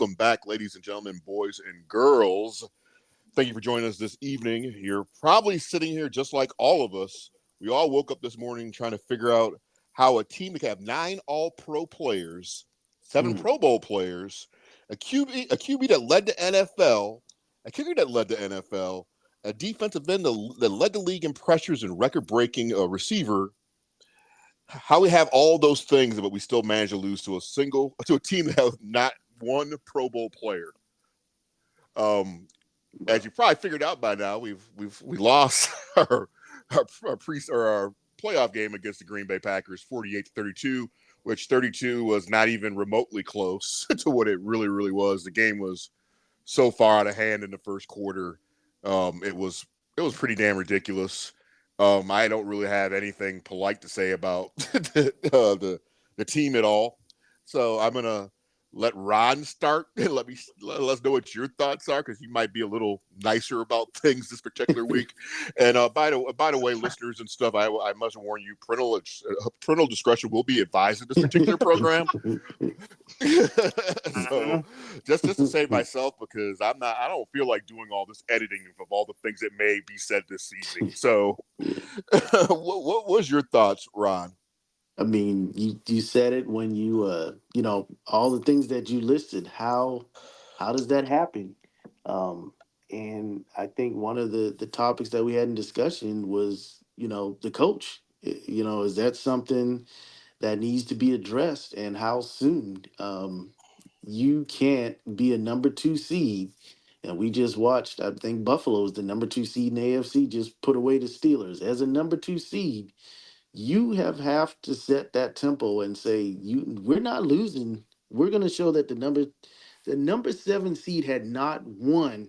welcome back, ladies and gentlemen, boys and girls. Thank you for joining us this evening. You're probably sitting here just like all of us. We all woke up this morning trying to figure out how a team that can have 9 All-Pro players, 7 Pro Bowl players, a QB that led the NFL, a kicker that led the NFL, a defensive end that led the league in pressures and record-breaking receiver. How we have all those things, but we still manage to lose to a team that has not one Pro Bowl player. As you probably figured out by now, we lost our playoff game against the Green Bay Packers 48-32, which 32 was not even remotely close to what it really was. The game was so far out of hand in the first quarter. It was pretty damn ridiculous. I don't really have anything polite to say about the team at all. So I'm gonna let Ron start and let us know what your thoughts are, because he might be a little nicer about things this particular week. And by the way, listeners and stuff, I must warn you, parental discretion will be advised in this particular program. So just to save myself, because I don't feel like doing all this editing of all the things that may be said this evening. So what was your thoughts, Ron? I mean, you said it when you all the things that you listed. How does that happen? And I think one of the topics that we had in discussion was the coach. Is that something that needs to be addressed, and how soon? You can't be a number 2 seed. And we just watched, I think Buffalo is the number 2 seed in the AFC, just put away the Steelers. As a number 2 seed, you have to set that tempo and say, we're not losing. We're going to show that the number 7 seed had not won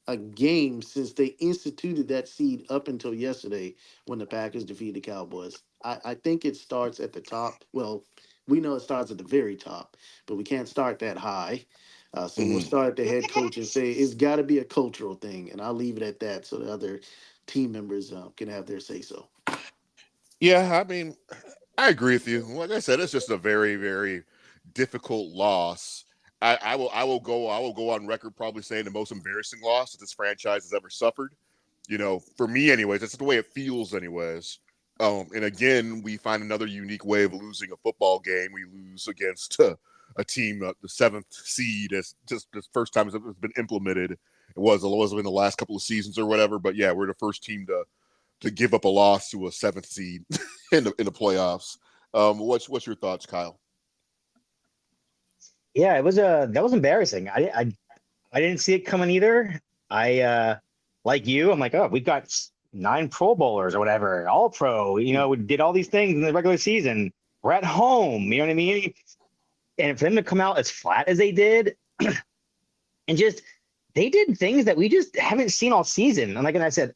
a game since they instituted that seed up until yesterday when the Packers defeated the Cowboys. I think it starts at the top. Well, we know it starts at the very top, but we can't start that high. So we'll start at the head coach and say it's got to be a cultural thing, and I'll leave it at that so the other team members can have their say so. Yeah, I mean, I agree with you. Like I said, it's just a very difficult loss. I will go on record probably saying the most embarrassing loss that this franchise has ever suffered. For me, anyways, that's the way it feels, anyways. And again, we find another unique way of losing a football game. We lose against a team, the 7th seed. As just the first time it's been implemented. It wasn't in the last couple of seasons or whatever. But yeah, we're the first team to give up a loss to a 7th seed in the playoffs. What's your thoughts, Kyle? Yeah, that was embarrassing. I didn't see it coming either. Like you, I'm like, oh, we've got 9 Pro Bowlers or whatever, all pro. We did all these things in the regular season. We're at home, you know what I mean? And for them to come out as flat as they did, and they did things that we just haven't seen all season. And like I said,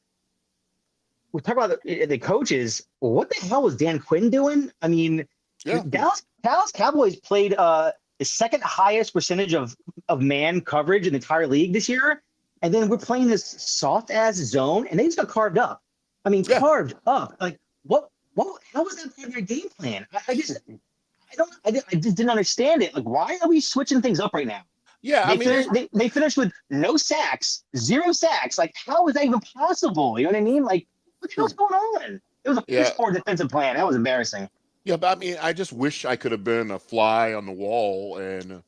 we talk about the coaches. What the hell was Dan Quinn doing? I mean, Yeah. Dallas Cowboys played the second highest percentage of man coverage in the entire league this year. And then we're playing this soft ass zone, and they just got carved up. I mean, Yeah. carved up. Like what? How was that part of your game plan? I just didn't understand it. Like, why are we switching things up right now? Yeah, I mean, They finished with no sacks, 0 sacks. Like, how is that even possible? You know what I mean? Like, what the hell's going on? It was a piss poor defensive plan. That was embarrassing. Yeah, but I mean, I just wish I could have been a fly on the wall and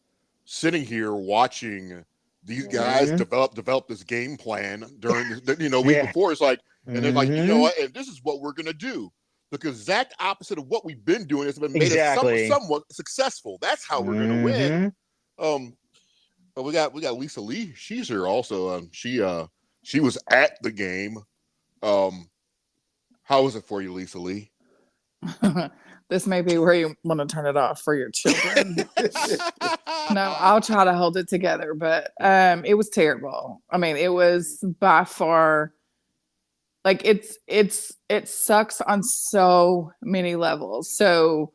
sitting here watching these guys develop this game plan during the week before. It's like, and they're like, what, and this is what we're gonna do, because exact opposite of what we've been doing has been made us somewhat successful. That's how we're gonna win. But we got Lisa Lee. She's here also. She was at the game. How was it for you, Lisa Lee? This may be where you want to turn it off for your children. No, I'll try to hold it together, but it was terrible. I mean, it was by far, like, it sucks on so many levels. So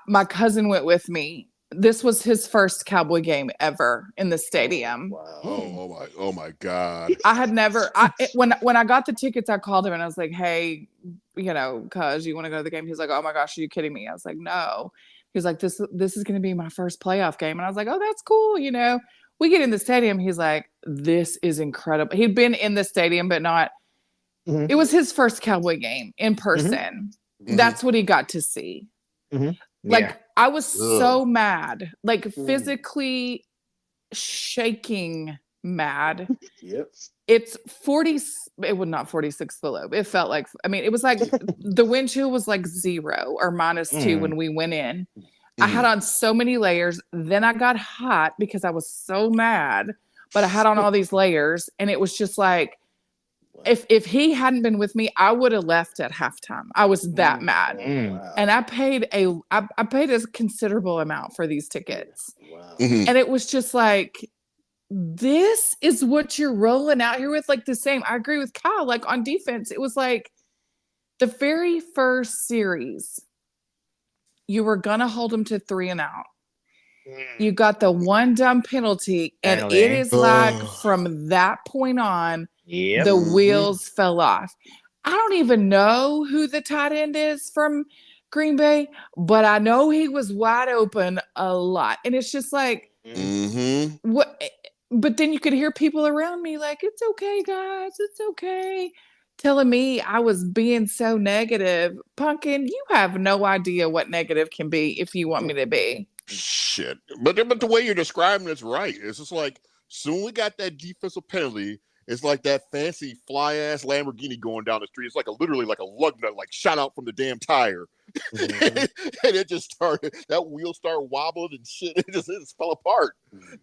my cousin went with me. This was his first Cowboy game ever in the stadium. Wow. Oh my God. I had never, when I got the tickets, I called him and I was like, hey, cuz you want to go to the game? He's like, oh my gosh, are you kidding me? I was like, no. He was like, this is going to be my first playoff game. And I was like, oh, that's cool. You know, we get in the stadium. He's like, this is incredible. He'd been in the stadium, but not, it was his first Cowboy game in person. That's what he got to see. Like, I was so mad, like physically shaking mad. It's 40, it was not 46 below. It felt like, I mean, it was like the wind chill was like 0 or -2 when we went in. I had on so many layers. Then I got hot because I was so mad, but I had on all these layers, and it was just like, if he hadn't been with me, I would have left at halftime. I was that mad. And I paid a considerable amount for these tickets. And it was just like, this is what you're rolling out here with. Like the same, I agree with Kyle, like on defense, it was like the very first series, you were gonna hold them to 3 and out. You got the one dumb penalty, and it is like from that point on, the wheels fell off. I don't even know who the tight end is from Green Bay, but I know he was wide open a lot. And it's just like, what? But then you could hear people around me like, it's okay, guys, it's okay. Telling me I was being so negative. Pumpkin, you have no idea what negative can be if you want me to be. Shit. But the way you're describing it's right. It's just like, soon we got that defensive penalty, it's like that fancy fly-ass Lamborghini going down the street. It's like literally like a lug nut, like shot out from the damn tire. And it just started, that wheel started wobbling and shit. It just fell apart.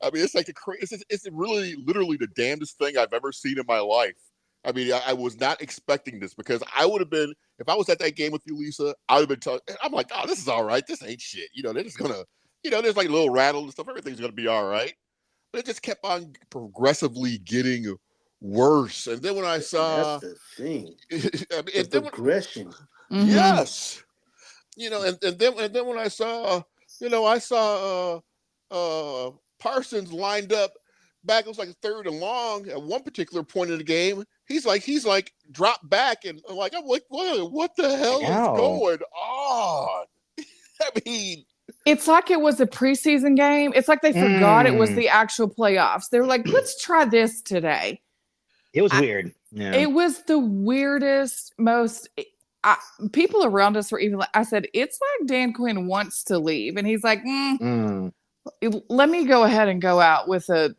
I mean, it's like it's really literally the damnedest thing I've ever seen in my life. I mean, I was not expecting this, because I would have been, if I was at that game with you, Lisa, I would have been I'm like, oh, this is all right. This ain't shit. You know, they're just gonna, you know, there's like a little rattle and stuff. Everything's gonna be all right. But it just kept on progressively getting worse. And then when I saw, that's the thing, I mean, the progression. Yes. You know, and then when I saw, you know, I saw Parsons lined up back, it was like 3rd and long at one particular point in the game. He's like dropped back, and I'm like, what the hell is going on? I mean, it's like it was a preseason game. It's like they forgot it was the actual playoffs. They were like, let's try this today. It was weird. Yeah. It was the weirdest, most. People around us were even like, I said, it's like Dan Quinn wants to leave. And he's like, let me go ahead and go out with the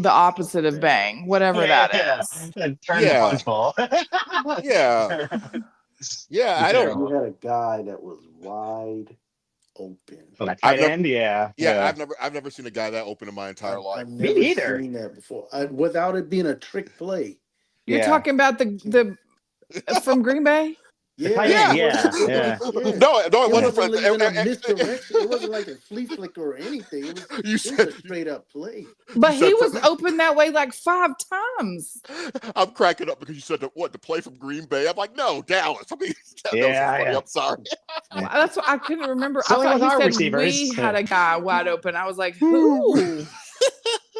opposite of bang, whatever that is. Turn the punch ball. Yeah. I don't. You had a guy that was wide open. Oh, that tight end, yeah. I've never seen a guy that open in my entire life. I've never seen that before. Without it being a trick play. You're talking about the from Green Bay? Yeah. No, it wasn't even a misdirection. It wasn't like a flea flicker or anything. It was a straight up play. But he was open that way like 5 times. I'm cracking up because you said the play from Green Bay. I'm like, no, Dallas. I mean, that was funny. I'm sorry. That's what I couldn't remember. So I thought he said receivers. we had a guy wide open. I was like, who?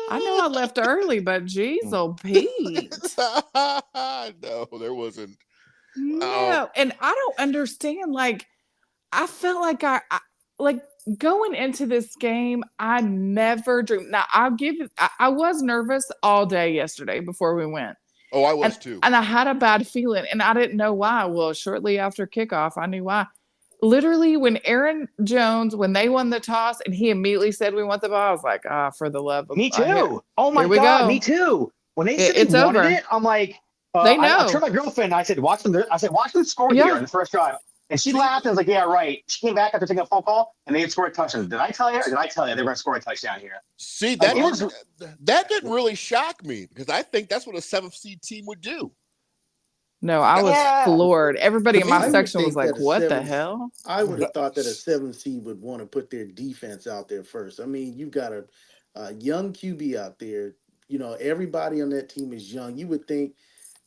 I know I left early, but geez, oh Pete. No, there wasn't. No, and I don't understand. Like, I felt like I like going into this game. I never dreamed. Now, I was nervous all day yesterday before we went. Oh, I was too. And I had a bad feeling, and I didn't know why. Well, shortly after kickoff, I knew why. Literally, when Aaron Jones, when they won the toss, and he immediately said we want the ball, I was like, for the love of me too. Oh my God, me too. When they said it's they wanted over. it, I'm like. They know. I turned my girlfriend. I said, watch them score here in the first drive. And she laughed and was like, yeah, right. She came back after taking a phone call, and they had scored a touchdown. Did I tell you? Or did I tell you they were going to score a touchdown here? See, that didn't really shock me, because I think that's what a 7th seed team would do. No, I was floored. Everybody in my section was like, what the hell? I would have thought that a 7th seed would want to put their defense out there first. I mean, you've got a young QB out there. You know, everybody on that team is young. You would think,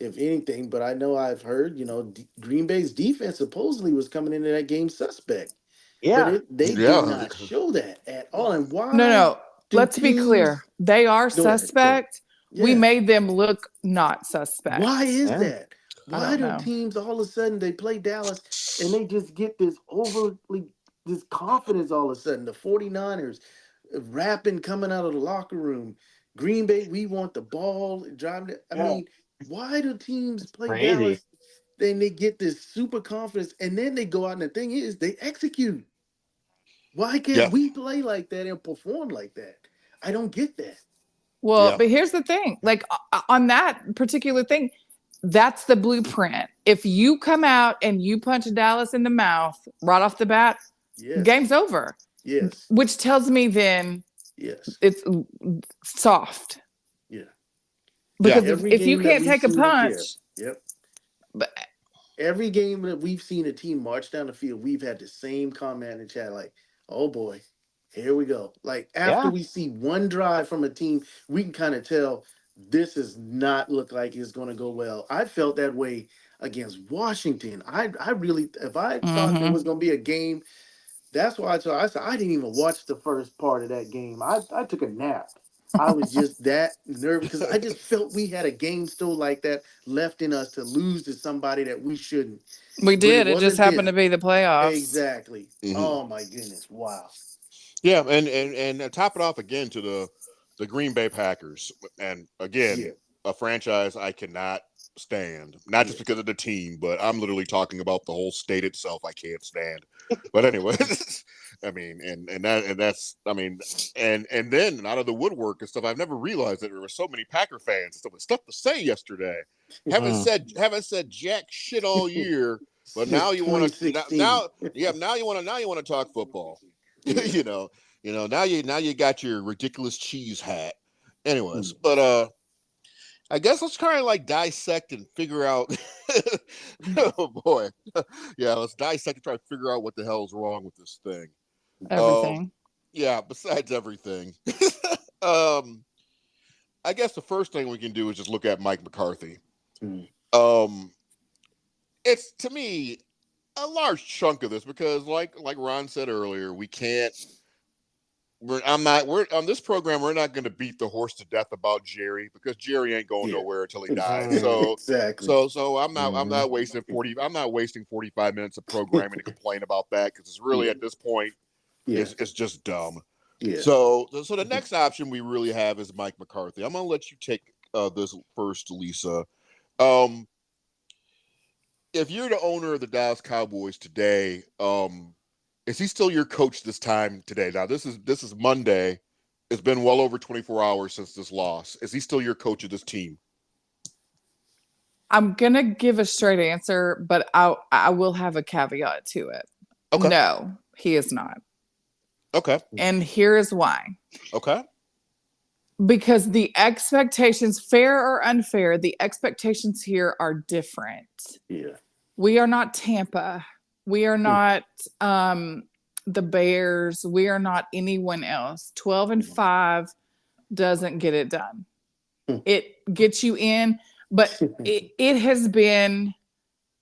if anything, but I know I've heard, you know, Green Bay's defense supposedly was coming into that game suspect. Yeah. But they did not show that at all. And why? No. Let's be clear. They are suspect. Yeah. We made them look not suspect. Why is that? Why do teams all of a sudden they play Dallas and they just get this overly this confidence all of a sudden. The 49ers rapping coming out of the locker room. Green Bay, we want the ball driving it. I mean, why do teams play Crazy. Dallas? Then they get this super confidence, and then they go out, and the thing is, they execute. Why can't Yeah. we play like that and perform like that? I don't get that. Well, Yeah. but here's the thing. Like on that particular thing, that's the blueprint. If you come out and you punch Dallas in the mouth right off the bat, Yes. game's over. Yes. Which tells me then Yes. it's soft. Yeah. Because Yeah, if you game that can't we've take a seen it, punch, Yep. but Every game that we've seen a team march down the field, we've had the same comment in the chat, like, oh boy, here we go. Like after we see one drive from a team, we can kind of tell this does not look like it's going to go well. I felt that way against Washington. I really, if I thought there was going to be a game, that's why I said I didn't even watch the first part of that game. I took a nap. I was just that nervous because I just felt we had a game still like that left in us to lose to somebody that we shouldn't. we But did. It just wasn't happened them. to be the playoffs. Exactly. Mhm. Oh my goodness! Wow. Yeah, and top it off again to the Green Bay Packers, and again, Yeah. a franchise I cannot stand. Not just because of the team, but I'm literally talking about the whole state itself. I can't stand. But anyway, I mean, and that's I mean, and then out of the woodwork and stuff, I've never realized that there were so many Packer fans and stuff to say yesterday. Haven't said jack shit all year, but now you want to now you want to talk football. you know, now you got your ridiculous cheese hat. Anyways, but I guess let's kind of like dissect and figure out. Oh boy, yeah, let's dissect and try to figure out what the hell is wrong with this thing. Everything. Yeah, besides everything. I guess the first thing we can do is just look at Mike McCarthy. It's to me a large chunk of this because, like Ron said earlier, we can't. We're on this program. We're not going to beat the horse to death about Jerry because Jerry ain't going nowhere until he dies. So exactly. So I'm not wasting 45 minutes of programming to complain about that because it's really at this point it's just dumb. Yeah. So the next option we really have is Mike McCarthy. I'm gonna let you take this first, Lisa. If you're the owner of the Dallas Cowboys today, is he still your coach this time today? Now this is Monday. It's been well over 24 hours since this loss. Is he still your coach of this team? I'm gonna give a straight answer, but I will have a caveat to it. Okay. No, he is not. Okay. And here is why. Okay. Because the expectations, fair or unfair, the expectations here are different. Yeah. We are not Tampa. We are not the Bears. We are not anyone else. 12-5 doesn't get it done. It gets you in, but it has been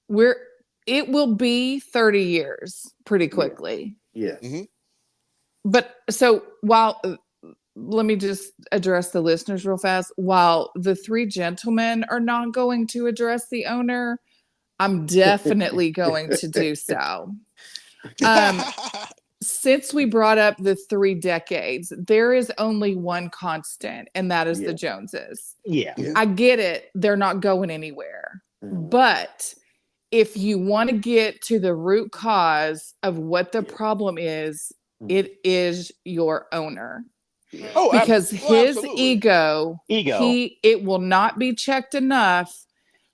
it will be 30 years pretty quickly. Yeah. Mm-hmm. But so let me just address the listeners real fast. While the three gentlemen are not going to address the owner, I'm definitely going to do so. Since we brought up the 3 decades, there is only one constant, and that is the Joneses. Yeah. I get it. They're not going anywhere. But if you want to get to the root cause of what the problem is, it is your owner. Because his ego, it will not be checked enough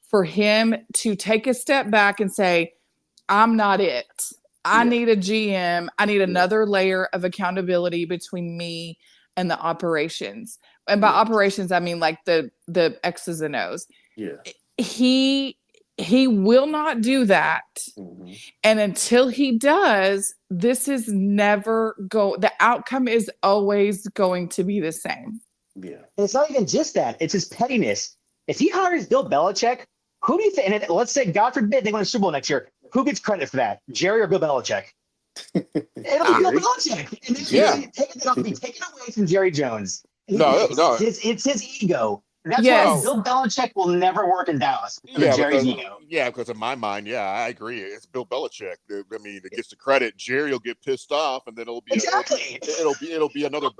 for him to take a step back and say, I'm not it. I need a GM. I need another layer of accountability between me and the operations. And by operations, I mean like the X's and O's. Yeah. He will not do that. And until he does, this is the outcome is always going to be the same. Yeah. And it's not even just that. It's his pettiness. If he hires Bill Belichick, who do you think, and let's say, God forbid, they win a Super Bowl next year, who gets credit for that? Jerry or Bill Belichick? It'll be Bill Belichick. And it's taken away from Jerry Jones. No. It's his ego. That's why Yes. Bill Belichick will never work in Dallas because of Jerry's ego. Because in my mind, I agree. It's Bill Belichick. I mean, it gets the credit. Jerry will get pissed off, and then Exactly. it'll be another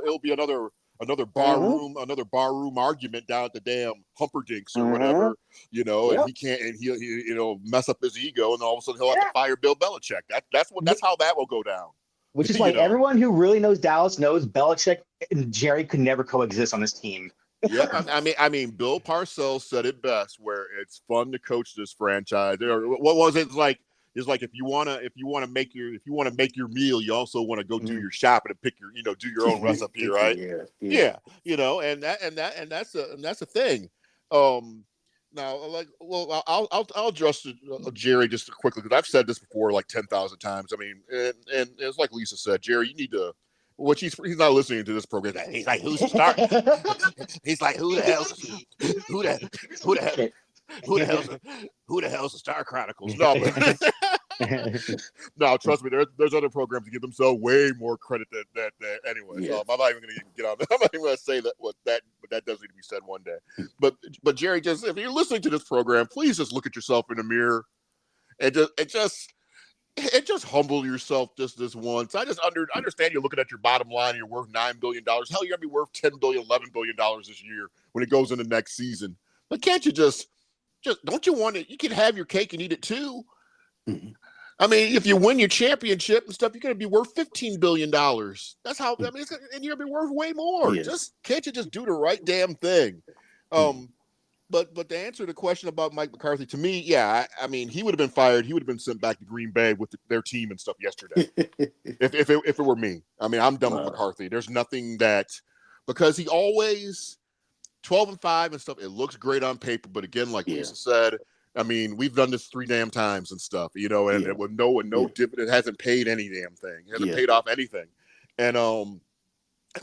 barroom argument down at the damn Humperdinks or whatever, and he can't, and he'll mess up his ego, and all of a sudden he'll have to fire Bill Belichick. That's how that will go down. Which is why everyone who really knows Dallas knows Belichick and Jerry could never coexist on this team. Yeah, I mean, Bill Parcells said it best, where it's fun to coach this franchise. Or what was it like? It's like if you wanna make your meal, you also want to go do your shopping and pick do your own recipe, right? Yeah. And that's a thing. Now, I'll address Jerry just quickly, because I've said this before like 10,000 times. I mean, and it's like Lisa said, Jerry, you need to. Which he's not listening to this program. He's like, who's the start? He's like, who the hell's the Star Chronicles? No, no, trust me. There's other programs that give themselves way more credit than that. Anyway, so I'm not even going to get on. I'm not even going to say that but that does need to be said one day. But Jerry, just if you're listening to this program, please just look at yourself in the mirror and just humble yourself just this once. I just understand you're looking at your bottom line and you're worth $9 billion. Hell, you're going to be worth $10 billion, $11 billion this year when it goes into next season. But can't you just don't you want it? You can have your cake and eat it too. Mm-hmm. I mean, if you win your championship and stuff, you're going to be worth $15 billion. That's how, and you're going to be worth way more. Yes. Can't you just do the right damn thing? But to answer the question about Mike McCarthy, to me, I mean, he would have been fired. He would have been sent back to Green Bay with their team and stuff yesterday. if it were me, I mean, I'm done with McCarthy. There's nothing because he always 12-5 and stuff. It looks great on paper, but again, like Lisa said, I mean, we've done this 3 damn times and stuff, and it with no dividend, it hasn't paid any damn thing. It hasn't paid off anything, and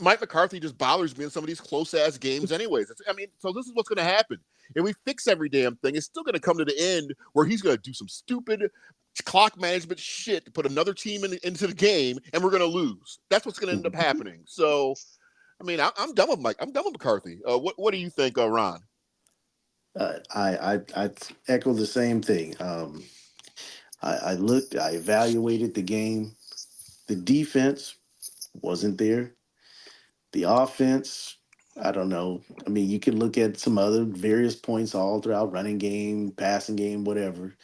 Mike McCarthy just bothers me in some of these close-ass games anyways. I mean, so this is what's going to happen. If we fix every damn thing, it's still going to come to the end where he's going to do some stupid clock management shit to put another team into the game, and we're going to lose. That's what's going to end up happening. So, I mean, I'm done with Mike. I'm done with McCarthy. What do you think, Ron? I echo the same thing. I evaluated the game. The defense wasn't there. The offense, I don't know. I mean, you can look at some other various points all throughout running game, passing game, whatever.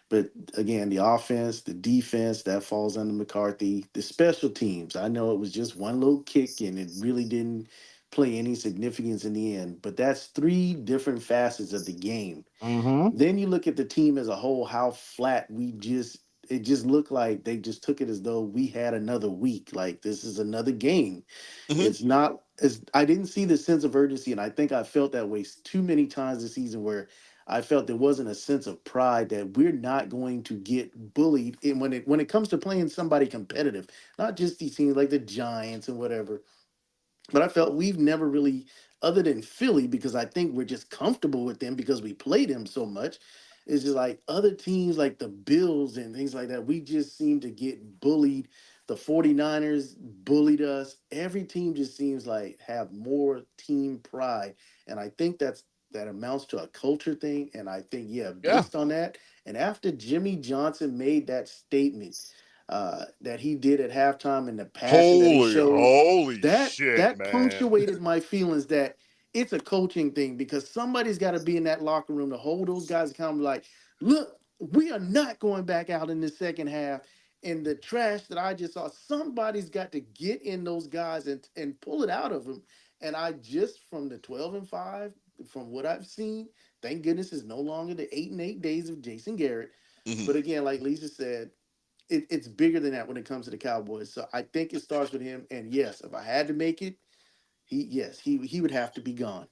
But again, the offense, the defense, that falls under McCarthy. The special teams, I know it was just one little kick and it really didn't play any significance in the end. But that's 3 different facets of the game. Mm-hmm. Then you look at the team as a whole, how flat it just looked like they just took it as though we had another week. Like, this is another game. Mm-hmm. It's not I didn't see the sense of urgency, and I think I felt that way too many times this season where I felt there wasn't a sense of pride that we're not going to get bullied. And when it comes to playing somebody competitive, not just these teams like the Giants and whatever, but I felt we've never really, other than Philly, because I think we're just comfortable with them because we played them so much. It's just like other teams like the Bills and things like that. We just seem to get bullied. The 49ers bullied us. Every team just seems like have more team pride. And I think that amounts to a culture thing. And I think, based on that, and after Jimmy Johnson made that statement that he did at halftime and the passion that he showed, that punctuated my feelings that it's a coaching thing, because somebody's got to be in that locker room to hold those guys accountable. Like, look, we are not going back out in the second half. And the trash that I just saw, somebody's got to get in those guys and pull it out of them. And I just, from the 12-5, from what I've seen, thank goodness it's no longer the 8-8 days of Jason Garrett. Mm-hmm. But again, like Lisa said, it's bigger than that when it comes to the Cowboys. So I think it starts with him. And yes, if I had to make it, he would have to be gone.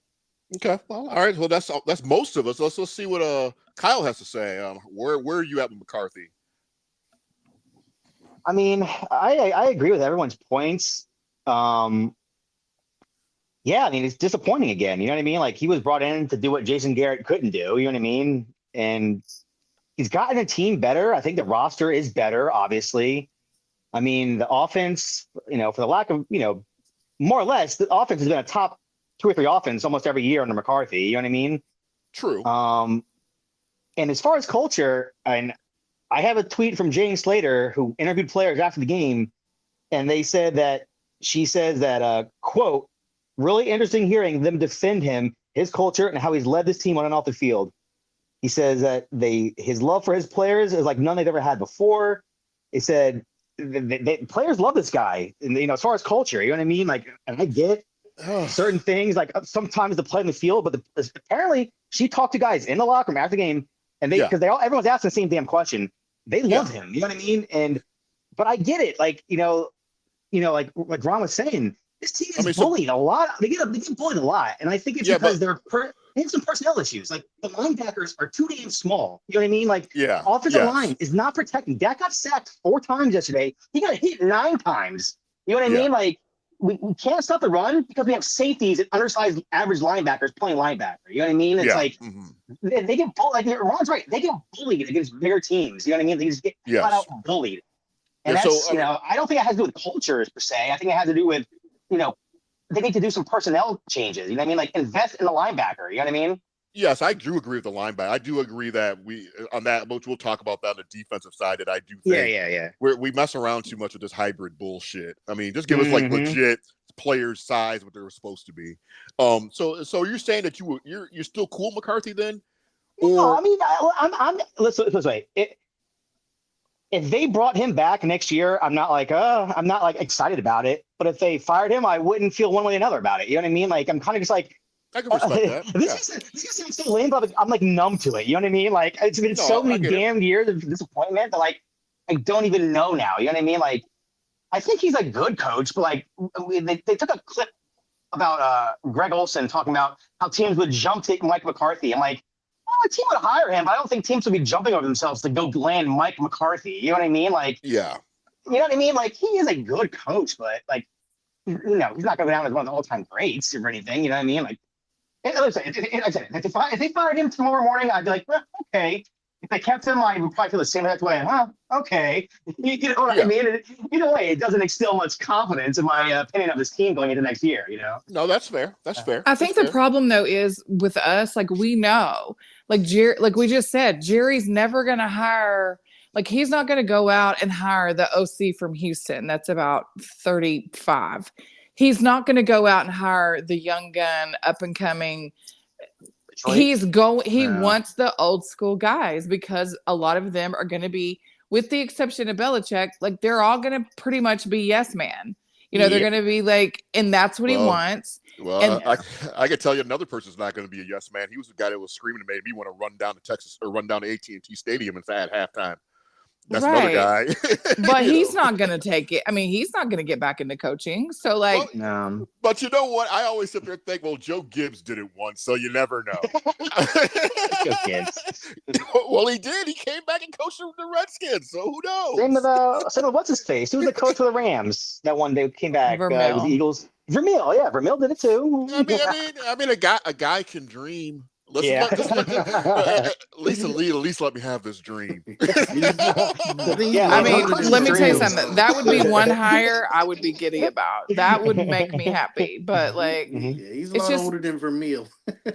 Okay. Well, all right. Well, that's most of us. Let's see what Kyle has to say. Where are you at with McCarthy? I mean, I agree with everyone's points. I mean, it's disappointing again. You know what I mean? Like, he was brought in to do what Jason Garrett couldn't do. You know what I mean? And he's gotten a team better. I think the roster is better, obviously. I mean, the offense, for the lack of, more or less, the offense has been a top 2 or 3 offense almost every year under McCarthy. You know what I mean? True. And as far as culture, and I have a tweet from Jane Slater, who interviewed players after the game, and they said that she says that, quote, really interesting hearing them defend him, his culture, and how he's led this team on and off the field. He says that his love for his players is like none they've ever had before. He said players love this guy, and as far as culture, you know what I mean? Like, and I get certain things, like sometimes the play in the field, but apparently she talked to guys in the locker room after the game, and everyone's asking the same damn question. They love him, you know what I mean? But I get it, like like Ron was saying, this team is bullied a lot. They get bullied a lot, and I think it's because they have some personnel issues. Like the linebackers are too damn small. You know what I mean? Like offensive line is not protecting. Dak got sacked 4 times yesterday. He got hit 9 times. You know what I mean? Like we can't stop the run because we have safeties and undersized average linebackers playing linebacker. You know what I mean? It's like they get bullied. Like Ron's right. They get bullied against bigger teams. You know what I mean? They just get flat out bullied. And that's I don't think it has to do with cultures per se. I think it has to do with they need to do some personnel changes. You know what I mean? Like invest in the linebacker. You know what I mean? Yes, I do agree with the linebacker. I do agree that on that, which we'll talk about that on the defensive side, that I do think we mess around too much with this hybrid bullshit. I mean, just give us like legit players' size what they were supposed to be. So you're saying that you're still cool McCarthy then? No, I mean, I'm let's wait. If they brought him back next year, I'm not like excited about it. But if they fired him, I wouldn't feel one way or another about it. You know what I mean? Like I'm kind of just like, I can respect that. This sounds so lame, but I'm like numb to it. You know what I mean? Like it's been so many damn years of disappointment that like I don't even know now. You know what I mean? Like I think he's a good coach, but like they took a clip about Greg Olson talking about how teams would jump take Mike McCarthy. I'm like, a team would hire him, but I don't think teams would be jumping over themselves to go land Mike McCarthy. You know what I mean? Like, you know what I mean? Like, he is a good coach, but like, he's not going to go down as one of the all-time greats or anything. You know what I mean? Like, if they fired him tomorrow morning, I'd be like, well, okay. If they kept him, I would probably feel the same way. Huh? Okay. You know what I mean? Either way, it doesn't instill much confidence in my opinion of this team going into next year. No, that's fair. That's fair. I think the problem though is with us, like we know, like like we just said, Jerry's never going to hire. Like he's not going to go out and hire the OC from Houston. That's about 35. He's not going to go out and hire the young gun, up and coming. He wants the old school guys because a lot of them are going to be, with the exception of Belichick, like they're all going to pretty much be yes man. They're going to be like, and that's what he wants. Well, I could tell you another person's not going to be a yes man. He was the guy that was screaming and made me want to run down to Texas or run down to AT&T Stadium at halftime. That's another guy. But he's not going to take it. I mean, he's not going to get back into coaching. So, like, but you know what? I always sit there and think, well, Joe Gibbs did it once, so you never know. Joe Gibbs. Well, he did. He came back and coached the Redskins, so who knows? Same with what's his face? Who was the coach for the Rams that one day came back with the Eagles? Vermeil, Vermeil did it too. I mean, a guy can dream. At least let me have this dream. I mean, let me tell you something. That would be one hire I would be giddy about. That would make me happy. But like, he's a lot older than Vermeil. I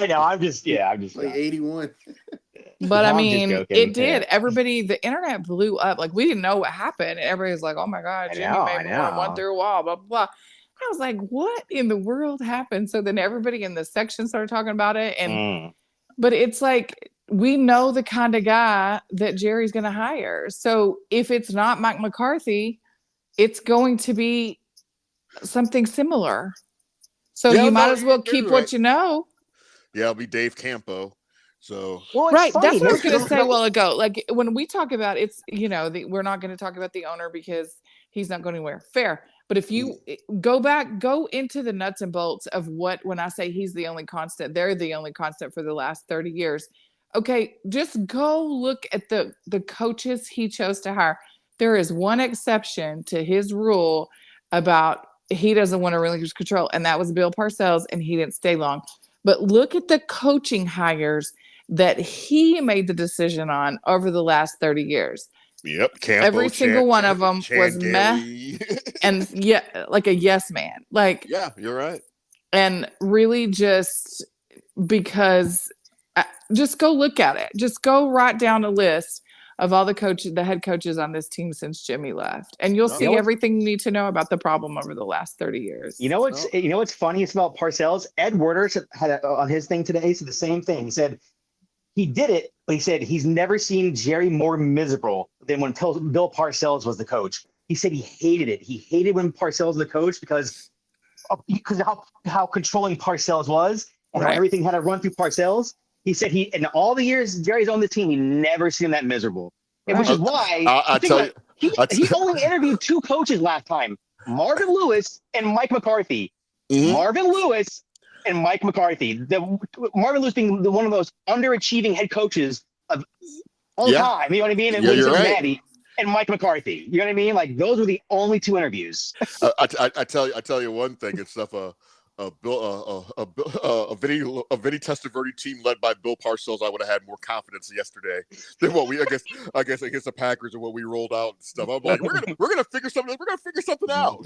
know. I'm just like 81. But I mean, it did. Everybody, the internet blew up. Like we didn't know what happened. Everybody was like, "Oh my God, Jimmy made more, went through a wall." Blah blah blah. I was like, what in the world happened? So then everybody in the section started talking about it. But it's like, we know the kind of guy that Jerry's going to hire. So if it's not Mike McCarthy, it's going to be something similar. So you might as well keep what you know. Yeah, it'll be Dave Campo. So right, that's what I was going to say a while ago. Like when we talk about it's, we're not going to talk about the owner because he's not going anywhere. Fair. But if you go into the nuts and bolts of when I say he's the only constant, they're the only constant for the last 30 years. Okay, just go look at the coaches he chose to hire. There is one exception to his rule about he doesn't want to relinquish control, and that was Bill Parcells, and he didn't stay long. But look at the coaching hires that he made the decision on over the last 30 years. Yep, Campo, every single one of them was meh, and like a yes man. Like, yeah, you're right. And really just because just go look at it. Just go write down a list of all the head coaches on this team since Jimmy left. And you'll see everything you need to know about the problem over the last 30 years. You know what's funniest about Parcells? Ed Werder had on his thing today, said the same thing. He said he did it, but he said he's never seen Jerry more miserable than when Bill Parcells was the coach. He said he hated it. He hated when Parcells was the coach because how controlling Parcells was and how everything had to run through Parcells. He said in all the years Jerry's on the team, he never seen him that miserable. And which is why he only interviewed 2 coaches last time, Marvin Lewis and Mike McCarthy. Mm-hmm. Marvin Lewis and Mike McCarthy. Marvin Lewis being one of those underachieving head coaches of all time. You know what I mean? And Cincinnati. And Mike McCarthy. You know what I mean? Like those were the only 2 interviews. I tell you one thing. It's stuff a Vinny Testaverde team led by Bill Parcells, I would have had more confidence yesterday than what we I guess against the Packers and what we rolled out and stuff. I'm like, we're gonna figure something out.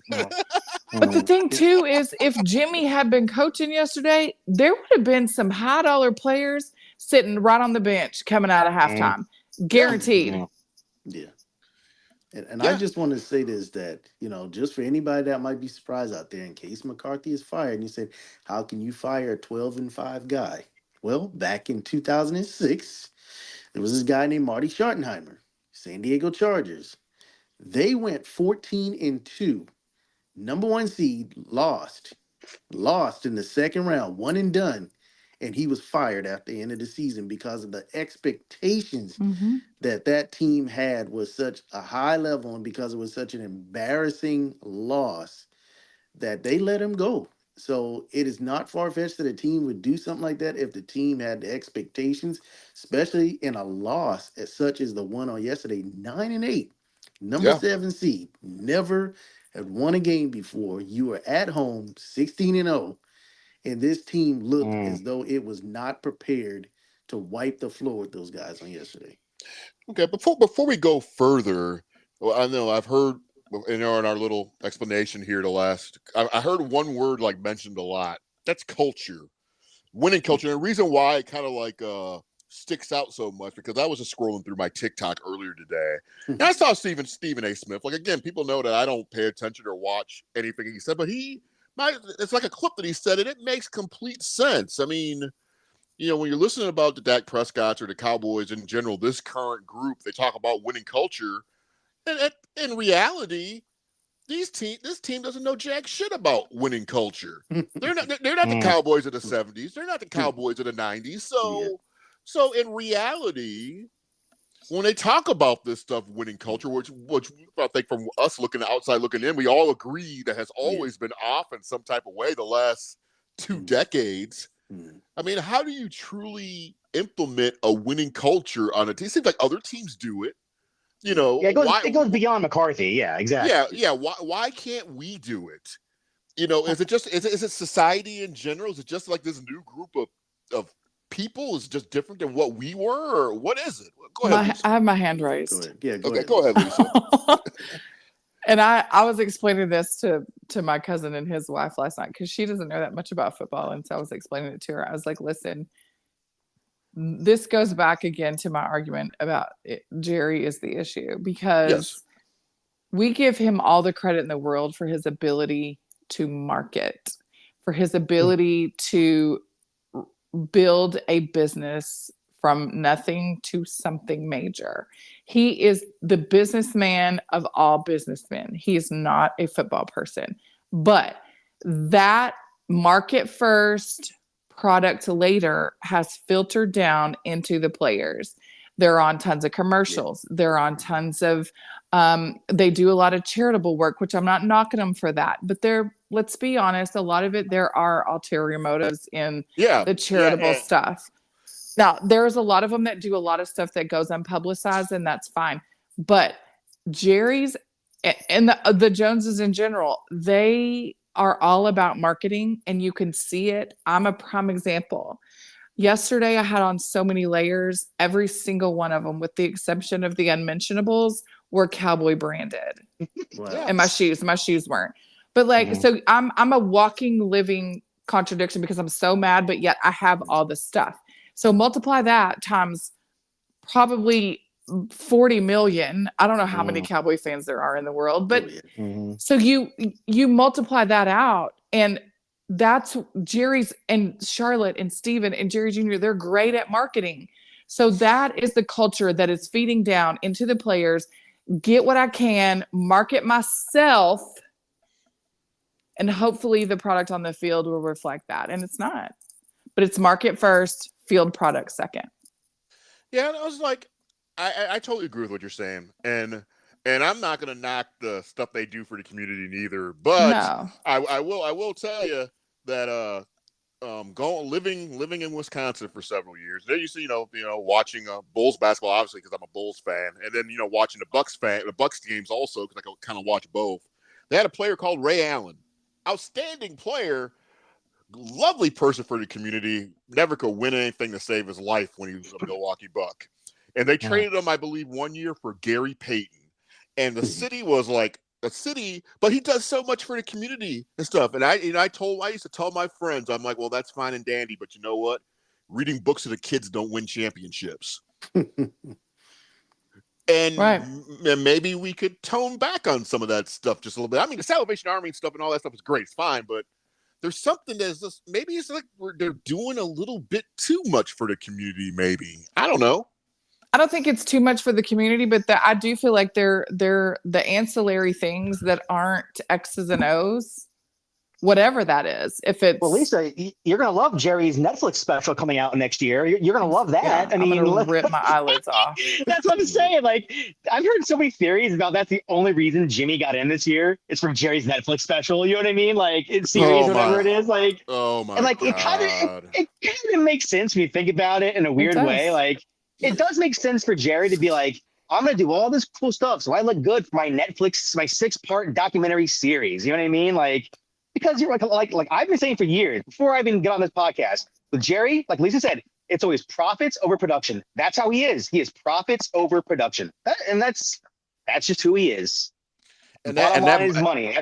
But the thing too is, if Jimmy had been coaching yesterday, there would have been some high dollar players sitting right on the bench coming out of halftime, guaranteed. Yeah. And I just want to say this, that, just for anybody that might be surprised out there, in case McCarthy is fired, and you said, how can you fire a 12-5 guy? Well, back in 2006, there was this guy named Marty Schottenheimer, San Diego Chargers. They went 14-2, number 1 seed, lost in the second round, one and done. And he was fired after the end of the season because of the expectations that team had was such a high level, and because it was such an embarrassing loss that they let him go. So it is not far-fetched that a team would do something like that if the team had the expectations, especially in a loss as such as the one on yesterday, 9-8, number 7 seed, never had won a game before. You were at home, 16-0. And this team looked as though it was not prepared to wipe the floor with those guys on yesterday. Okay, before we go further, well, I know I've heard in our little explanation here I heard one word mentioned a lot. That's culture, winning culture. And the reason why it kind of sticks out so much, because I was just scrolling through my TikTok earlier today, and I saw Stephen A. Smith. Again, people know that I don't pay attention or watch anything he said, but it's like a clip that he said, and it makes complete sense. I mean, when you're listening about the Dak Prescotts or the Cowboys in general, this current group, they talk about winning culture. And in reality, this team doesn't know jack shit about winning culture. They're not the Cowboys of the 70s. They're not the Cowboys of the 90s. So in reality, when they talk about this stuff, winning culture, which I think from us looking outside looking in, we all agree that has always been off in some type of way the last 2 decades. I mean, how do you truly implement a winning culture on a team? It seems like other teams do it. It goes beyond McCarthy. Yeah, exactly. Yeah. Why can't we do it? Is it society in general? Is it just like this new group of people is just different than what we were, or what is it? Go ahead, Lisa. I have my hand raised. Go ahead. Go ahead, Lisa. And I was explaining this to my cousin and his wife last night, because she doesn't know that much about football, and so I was explaining it to her. I was like, listen, this goes back again to my argument about Jerry is the issue, because we give him all the credit in the world for his ability to market, for his ability to build a business from nothing to something major. He is the businessman of all businessmen. He is not a football person. But that market first, product later has filtered down into the players. They're on tons of commercials. They're on tons of, they do a lot of charitable work, which I'm not knocking them for that. But let's be honest, a lot of it, there are ulterior motives in the charitable stuff. Now, there's a lot of them that do a lot of stuff that goes unpublicized, and that's fine. But Jerry's and the Joneses in general, they are all about marketing, and you can see it. I'm a prime example. Yesterday, I had on so many layers. Every single one of them, with the exception of the unmentionables, were Cowboy branded. Wow. And my shoes weren't. But so I'm a walking, living contradiction because I'm so mad, but yet I have all this stuff. So multiply that times probably 40 million. I don't know how many Cowboy fans there are in the world, but so you multiply that out, and that's Jerry's and Charlotte and Steven and Jerry Jr. They're great at marketing. So that is the culture that is feeding down into the players. Get what I can, market myself, and hopefully the product on the field will reflect that. And it's not. But it's market first, field product second. Yeah, and I was like, I totally agree with what you're saying, and I'm not gonna knock the stuff they do for the community neither. But No. I will tell you that going living in Wisconsin for several years, they used to watching Bulls basketball obviously because I'm a Bulls fan, and then watching the Bucks games also because I could kind of watch both. They had a player called Ray Allen, outstanding player, lovely person for the community, never could win anything to save his life when he was a Milwaukee Buck. And they traded him, I believe, 1 year for Gary Payton. And the city was like a city, but he does so much for the community and stuff. And I used to tell my friends, I'm like, well, that's fine and dandy, but you know what? Reading books to the kids don't win championships. And maybe we could tone back on some of that stuff just a little bit. I mean, the Salvation Army and stuff and all that stuff is great. It's fine, but there's something that's just, maybe it's like they're doing a little bit too much for the community. Maybe, I don't know. I don't think it's too much for the community, but I do feel like they're the ancillary things that aren't X's and O's, whatever that is. If it's Lisa, you're gonna love Jerry's Netflix special coming out next year. You're gonna love that. Yeah, I'm gonna rip my eyelids off. That's what I'm saying. Like, I've heard so many theories about that's the only reason Jimmy got in this year is from Jerry's Netflix special. You know what I mean? Like, it's series, whatever it is. Like, oh my and like God. it kind of makes sense when you think about it in a weird way. Like, it does make sense for Jerry to be like, I'm going to do all this cool stuff so I look good for my Netflix, my 6-part documentary series. You know what I mean? Like, because you're like I've been saying for years, before I even get on this podcast, with Jerry, like Lisa said, it's always profits over production. That's how he is. He is profits over production. And that's just who he is. And bottom line is money.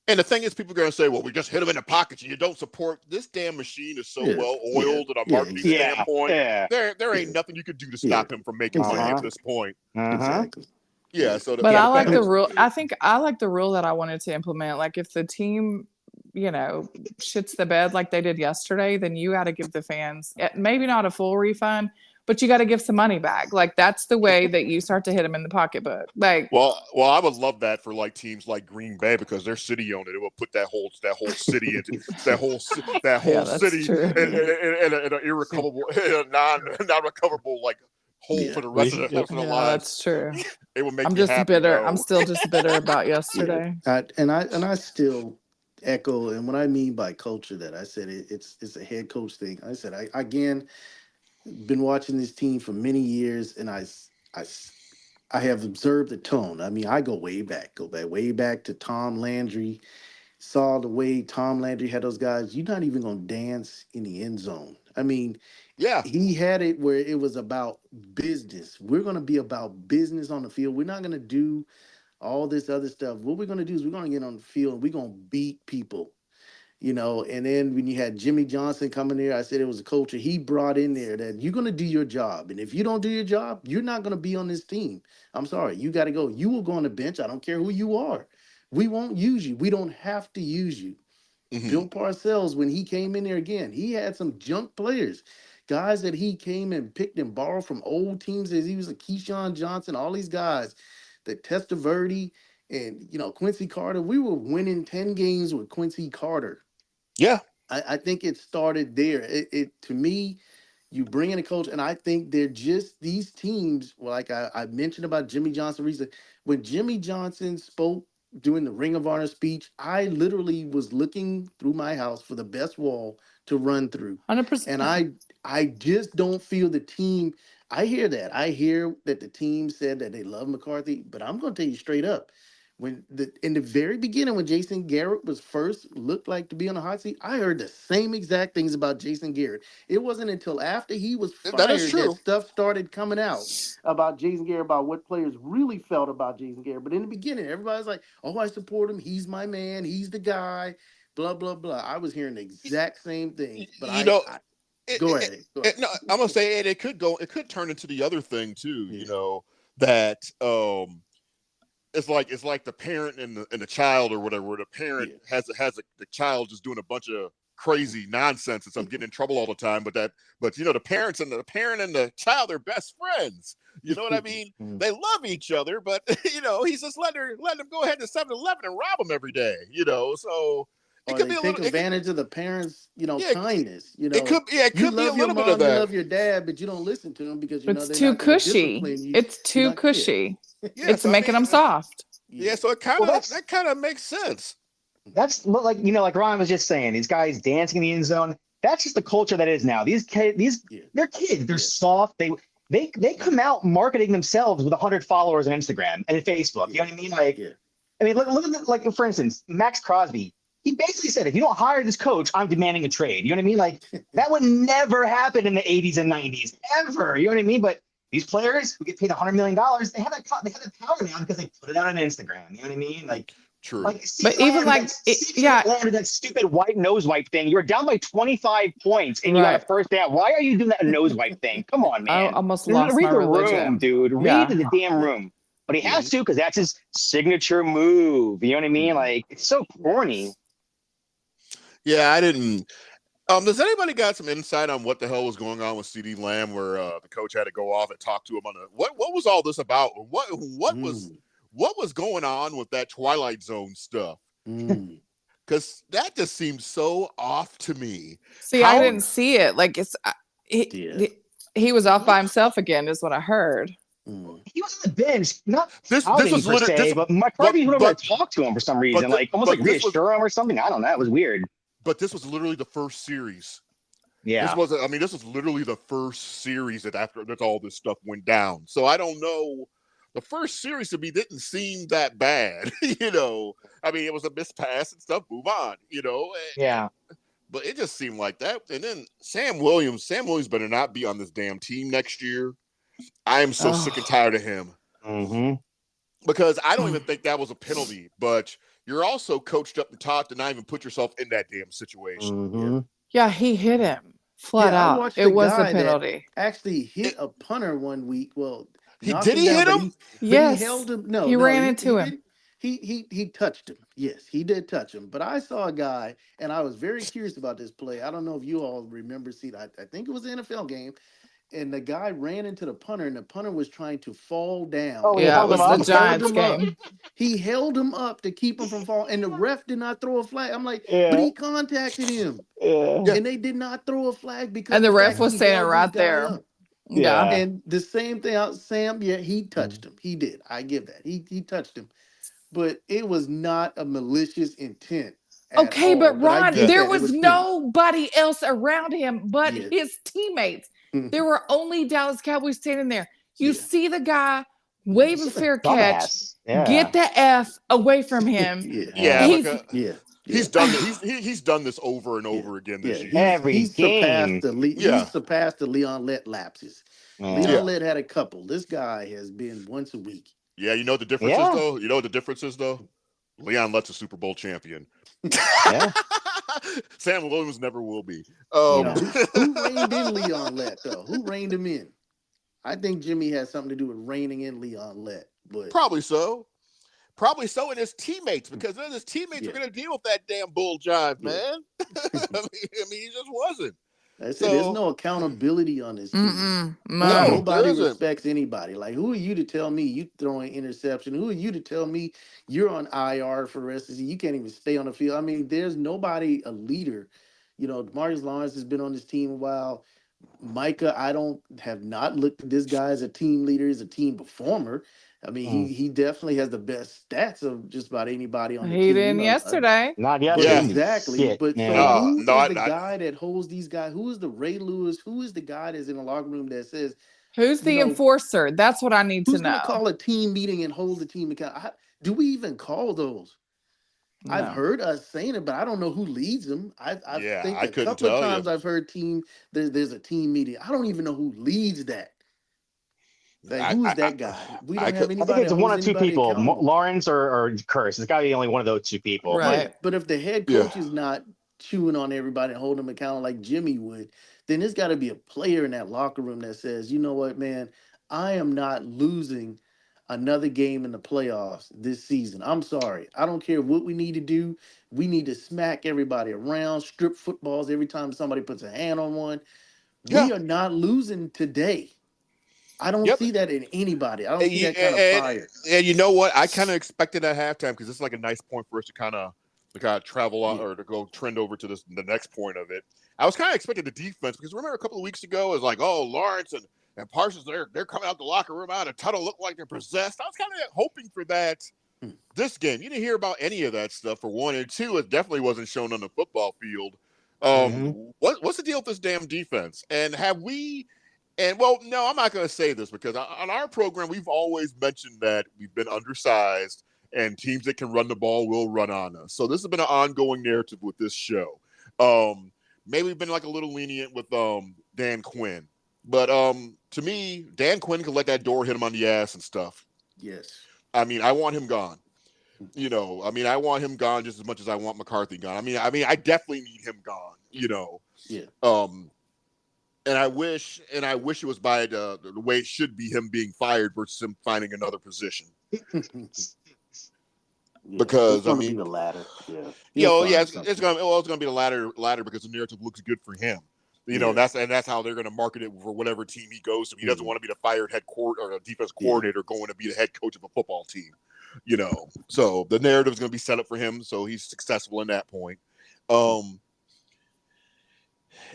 And the thing is, people are going to say, well, we just hit him in the pockets. You don't support this damn machine is so well oiled at a marketing standpoint. There ain't nothing you could do to stop him from making money at this point. Exactly. Yeah. So, but I like the rule. I think I like the rule that I wanted to implement. Like, if the team, shits the bed like they did yesterday, then you got to give the fans maybe not a full refund, but you got to give some money back. Like, that's the way that you start to hit them in the pocketbook. Like, well, I would love that for like teams like Green Bay because their city owned it. It will put that whole city into that whole city in an irrecoverable, non-recoverable like hole for the rest of their lives. That's true. It will make. I'm just bitter. I'm still just bitter about yesterday. I still echo, and what I mean by culture, that I said it's a head coach thing. I said I again been watching this team for many years, and I have observed the tone. I mean, I go way back to Tom Landry. Saw the way Tom Landry had those guys. You're not even gonna dance in the end zone. I mean, he had it where it was about business. We're gonna be about business on the field. We're not gonna do all this other stuff. What we're gonna do is we're gonna get on the field and we're gonna beat people. And then when you had Jimmy Johnson coming there, I said it was a culture he brought in there that you're going to do your job. And if you don't do your job, you're not going to be on this team. I'm sorry. You got to go. You will go on the bench. I don't care who you are. We won't use you. We don't have to use you. Bill Parcells, when he came in there again, he had some junk players, guys that he came and picked and borrowed from old teams as he was a Keyshawn Johnson, all these guys, the Testaverde and, Quincy Carter. We were winning 10 games with Quincy Carter. Yeah, I think it started there. It to me, you bring in a coach, and I think they're just these teams. Like I mentioned about Jimmy Johnson recently. When Jimmy Johnson spoke during the Ring of Honor speech, I literally was looking through my house for the best wall to run through. 100%. And I just don't feel the team. I hear that. I hear that the team said that they love McCarthy, but I'm going to tell you straight up. In the very beginning, when Jason Garrett was first looked like to be on the hot seat, I heard the same exact things about Jason Garrett. It wasn't until after he was fired that stuff started coming out about Jason Garrett, about what players really felt about Jason Garrett. But in the beginning, everybody's like, "Oh, I support him. He's my man. He's the guy." blah blah blah. I was hearing the exact same things, but You know, I it, go it, ahead. Go ahead. no, I'm gonna say it could go. It could turn into the other thing too. Yeah. You know that it's like the parent and the child or whatever. Where the parent Yeah. has the child just doing a bunch of crazy nonsense and stuff, getting in trouble all the time. But you know the parent and the child are best friends. You know what I mean? They love each other, but you know he's just letting them go ahead to 7-Eleven and rob them every day. You know, so it Or could they be a take little. advantage of the parents, Yeah, kindness. it You could be a love your little bit of mom, you that. love your dad, but you don't listen to them because It's they're too not going to cushy. discipline you. It's You're too not, yeah, cushy. Yeah, It's so I making mean, them soft. yeah, so Well, that kind of makes sense. that's like like Ryan was just saying, these guys dancing in the end zone. That's just the culture that is now. These kids, yeah, they're kids. They're yeah, soft. They come out marketing themselves with 100 followers on Instagram and Facebook. You yeah, know what I mean? Like, yeah. I mean, look at like for instance, Max Crosby. He basically said, if you don't hire this coach, I'm demanding a trade. You know what I mean? Like that would never happen in the 80s and 90s ever. You know what I mean? But these players who get paid $100 million, they have that power now because they put it out on Instagram. You know what I mean? True. Like But even like, yeah, that stupid white nose wipe thing. You were down by 25 points and you got a right. first down. Why are you doing that nose wipe thing? Come on, I man. almost lost Read my the room, religion. dude. Read Yeah. the damn room. But he has to because that's his signature move. You know what I mean? Like it's so corny. Yeah, I didn't. Does anybody got some insight on what the hell was going on with CD Lamb, where the coach had to go off and talk to him on what was all this about? What was going on with that Twilight Zone stuff? Mm. Because that just seems so off to me. See, I didn't see it. Like Yeah. he was off by himself again, is what I heard. Mm. He was on the bench, not This touting was per literally se, but McCarthy went over to talk to him for some reason, like almost like this was reassure him or something. I don't know. It was weird. but this was literally the first series. Yeah. This was literally the first series that all this stuff went down. So I don't know. The first series to me didn't seem that bad. I mean, it was a mispass and stuff. Move on. Yeah. But it just seemed like that. And then Sam Williams better not be on this damn team next year. I am so sick and tired of him. Mm-hmm. Because I don't even think that was a penalty, but you're also coached up and taught to not even put yourself in that damn situation. Mm-hmm. Yeah, he hit him flat I out. watched It the was a guy penalty. that actually hit a punter one week. Well, Did he hit him? But Yes. he held him. No, he no, ran into him. He touched him. Yes, he did touch him. But I saw a guy, and I was very curious about this play. I don't know if you all remember. See, I think it was an NFL game, and the guy ran into the punter, and the punter was trying to fall down. Oh, Yeah, it was the He Giants held him up. game. He held him up to keep him from falling, and the ref did not throw a flag. I'm like, Yeah. but he contacted him, Yeah. and they did not throw a flag because And the ref fact was he standing held right this guy there. up. Yeah. And the same thing out Sam, yeah, he touched him. He did. I give that. He touched him. But it was not a malicious intent. Okay, All. but I Ron, get there that. It was him. nobody else around him but Yeah. his teammates. Mhm. There were only Dallas Cowboys standing there. You Yeah. see the guy wave a Such a fair catch, dumbass. Yeah. get the F away from him. Yeah, He's Yeah. he's done he's done this over and over again this year. Every He's game. surpassed the Leon Lett lapses. Yeah. Leon Lett had a couple. This guy has been once a week. Yeah, you know what the difference is though? You know what the difference is though? Leon Lett's a Super Bowl champion. Yeah. Sam Williams never will be. Who reined in Leon Lett though? Who reined him in? I think Jimmy has something to do with reining in Leon Lett. But Probably so. And his teammates, because then his teammates are going to deal with that damn bull jive, man. I mean, he just wasn't. That's it. There's no accountability on this team. No. Nobody respects anybody. Like, who are you to tell me you throwing interception? Who are you to tell me you're on IR for the rest of the season? You can't even stay on the field. I mean, there's nobody a leader. Demarcus Lawrence has been on this team a while. Micah, I have not looked at this guy as a team leader, as a team performer. I mean, he definitely has the best stats of just about anybody on the team. He didn't yesterday. Not yet. Yeah, exactly. Shit, but man. so who is the guy that holds these guys? Who is the Ray Lewis? Who is the guy that's in the locker room that says, Who's the enforcer? That's what I need to know. Who's going to call a team meeting and hold the team accountable? Do we even call those? No. I've heard us saying it, but I don't know who leads them. I think a couple of times I've heard there's a team meeting. I don't even know who leads that. Like, I who is I I, that guy? We I don't have could I think anybody it's that one holds or two anybody people, accountable. Lawrence or Curse. It's got to be only one of those two people. Right. But if the head yeah coach is not chewing on everybody and holding them accountable like Jimmy would, then there's got to be a player in that locker room that says, you know what, man, I am not losing another game in the playoffs this season. I'm sorry. I don't care what we need to do. We need to smack everybody around, strip footballs every time somebody puts a hand on one. yeah We are not losing today. I don't yep. see that in anybody. I don't And, see that kind of and, fire. and you know what? I kind of expected at halftime because this is like a nice point for us to kind of travel on Yeah. or to go trend over to the next point of it. I was kind of expecting the defense because remember a couple of weeks ago it was like, oh, Lawrence and Parsons they're coming out the locker room out of tunnel look like they're possessed. I was kind of hoping for that Hmm. this game. You didn't hear about any of that stuff for one, and two, it definitely wasn't shown on the football field. Hmm. What's the deal with this damn defense? And have we? And well, no, I'm not going to say this because on our program we've always mentioned that we've been undersized and teams that can run the ball will run on us. So this has been an ongoing narrative with this show. Maybe we've been like a little lenient with Dan Quinn, but to me, Dan Quinn can let that door hit him on the ass and stuff. Yes. I mean, I want him gone. I mean, I want him gone just as much as I want McCarthy gone. I definitely need him gone. Yeah. Um, and I wish it was by the way it should be him being fired versus him finding another position. Yeah, it's Because I going to be mean, the latter. Yeah, he'll yeah, find it's something. gonna be the latter because the narrative looks good for him. Yeah, That's how they're going to market it for whatever team he goes to. He doesn't hmm want to be the fired head court or a defense yeah, coordinator going to be the head coach of a football team. So the narrative is going to be set up for him, so he's successful in that point. Um,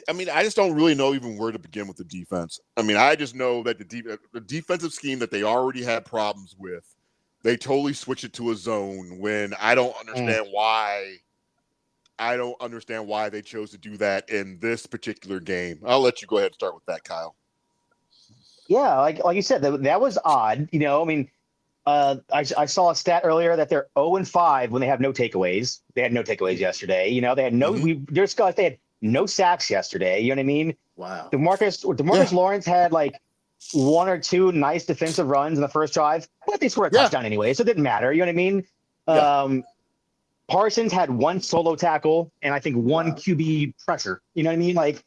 I mean, I just don't really know even where to begin with the defense. I mean, I just know that the defensive scheme that they already had problems with, they totally switch it to a zone when I don't understand why. I don't understand why they chose to do that in this particular game. I'll let you go ahead and start with that, Kyle. Yeah, like you said, that was odd. I mean, I saw a stat earlier that they're 0-5 when they have no takeaways. They had no takeaways yesterday. They had no Mm-hmm. they had no sacks yesterday. You know what I mean? wow. Demarcus Lawrence had like one or two nice defensive runs in the first drive, but they scored a touchdown anyway, so it didn't matter. You know what I mean? Yeah. Parsons had one solo tackle and I think one Wow. QB pressure. You know what I mean? Like,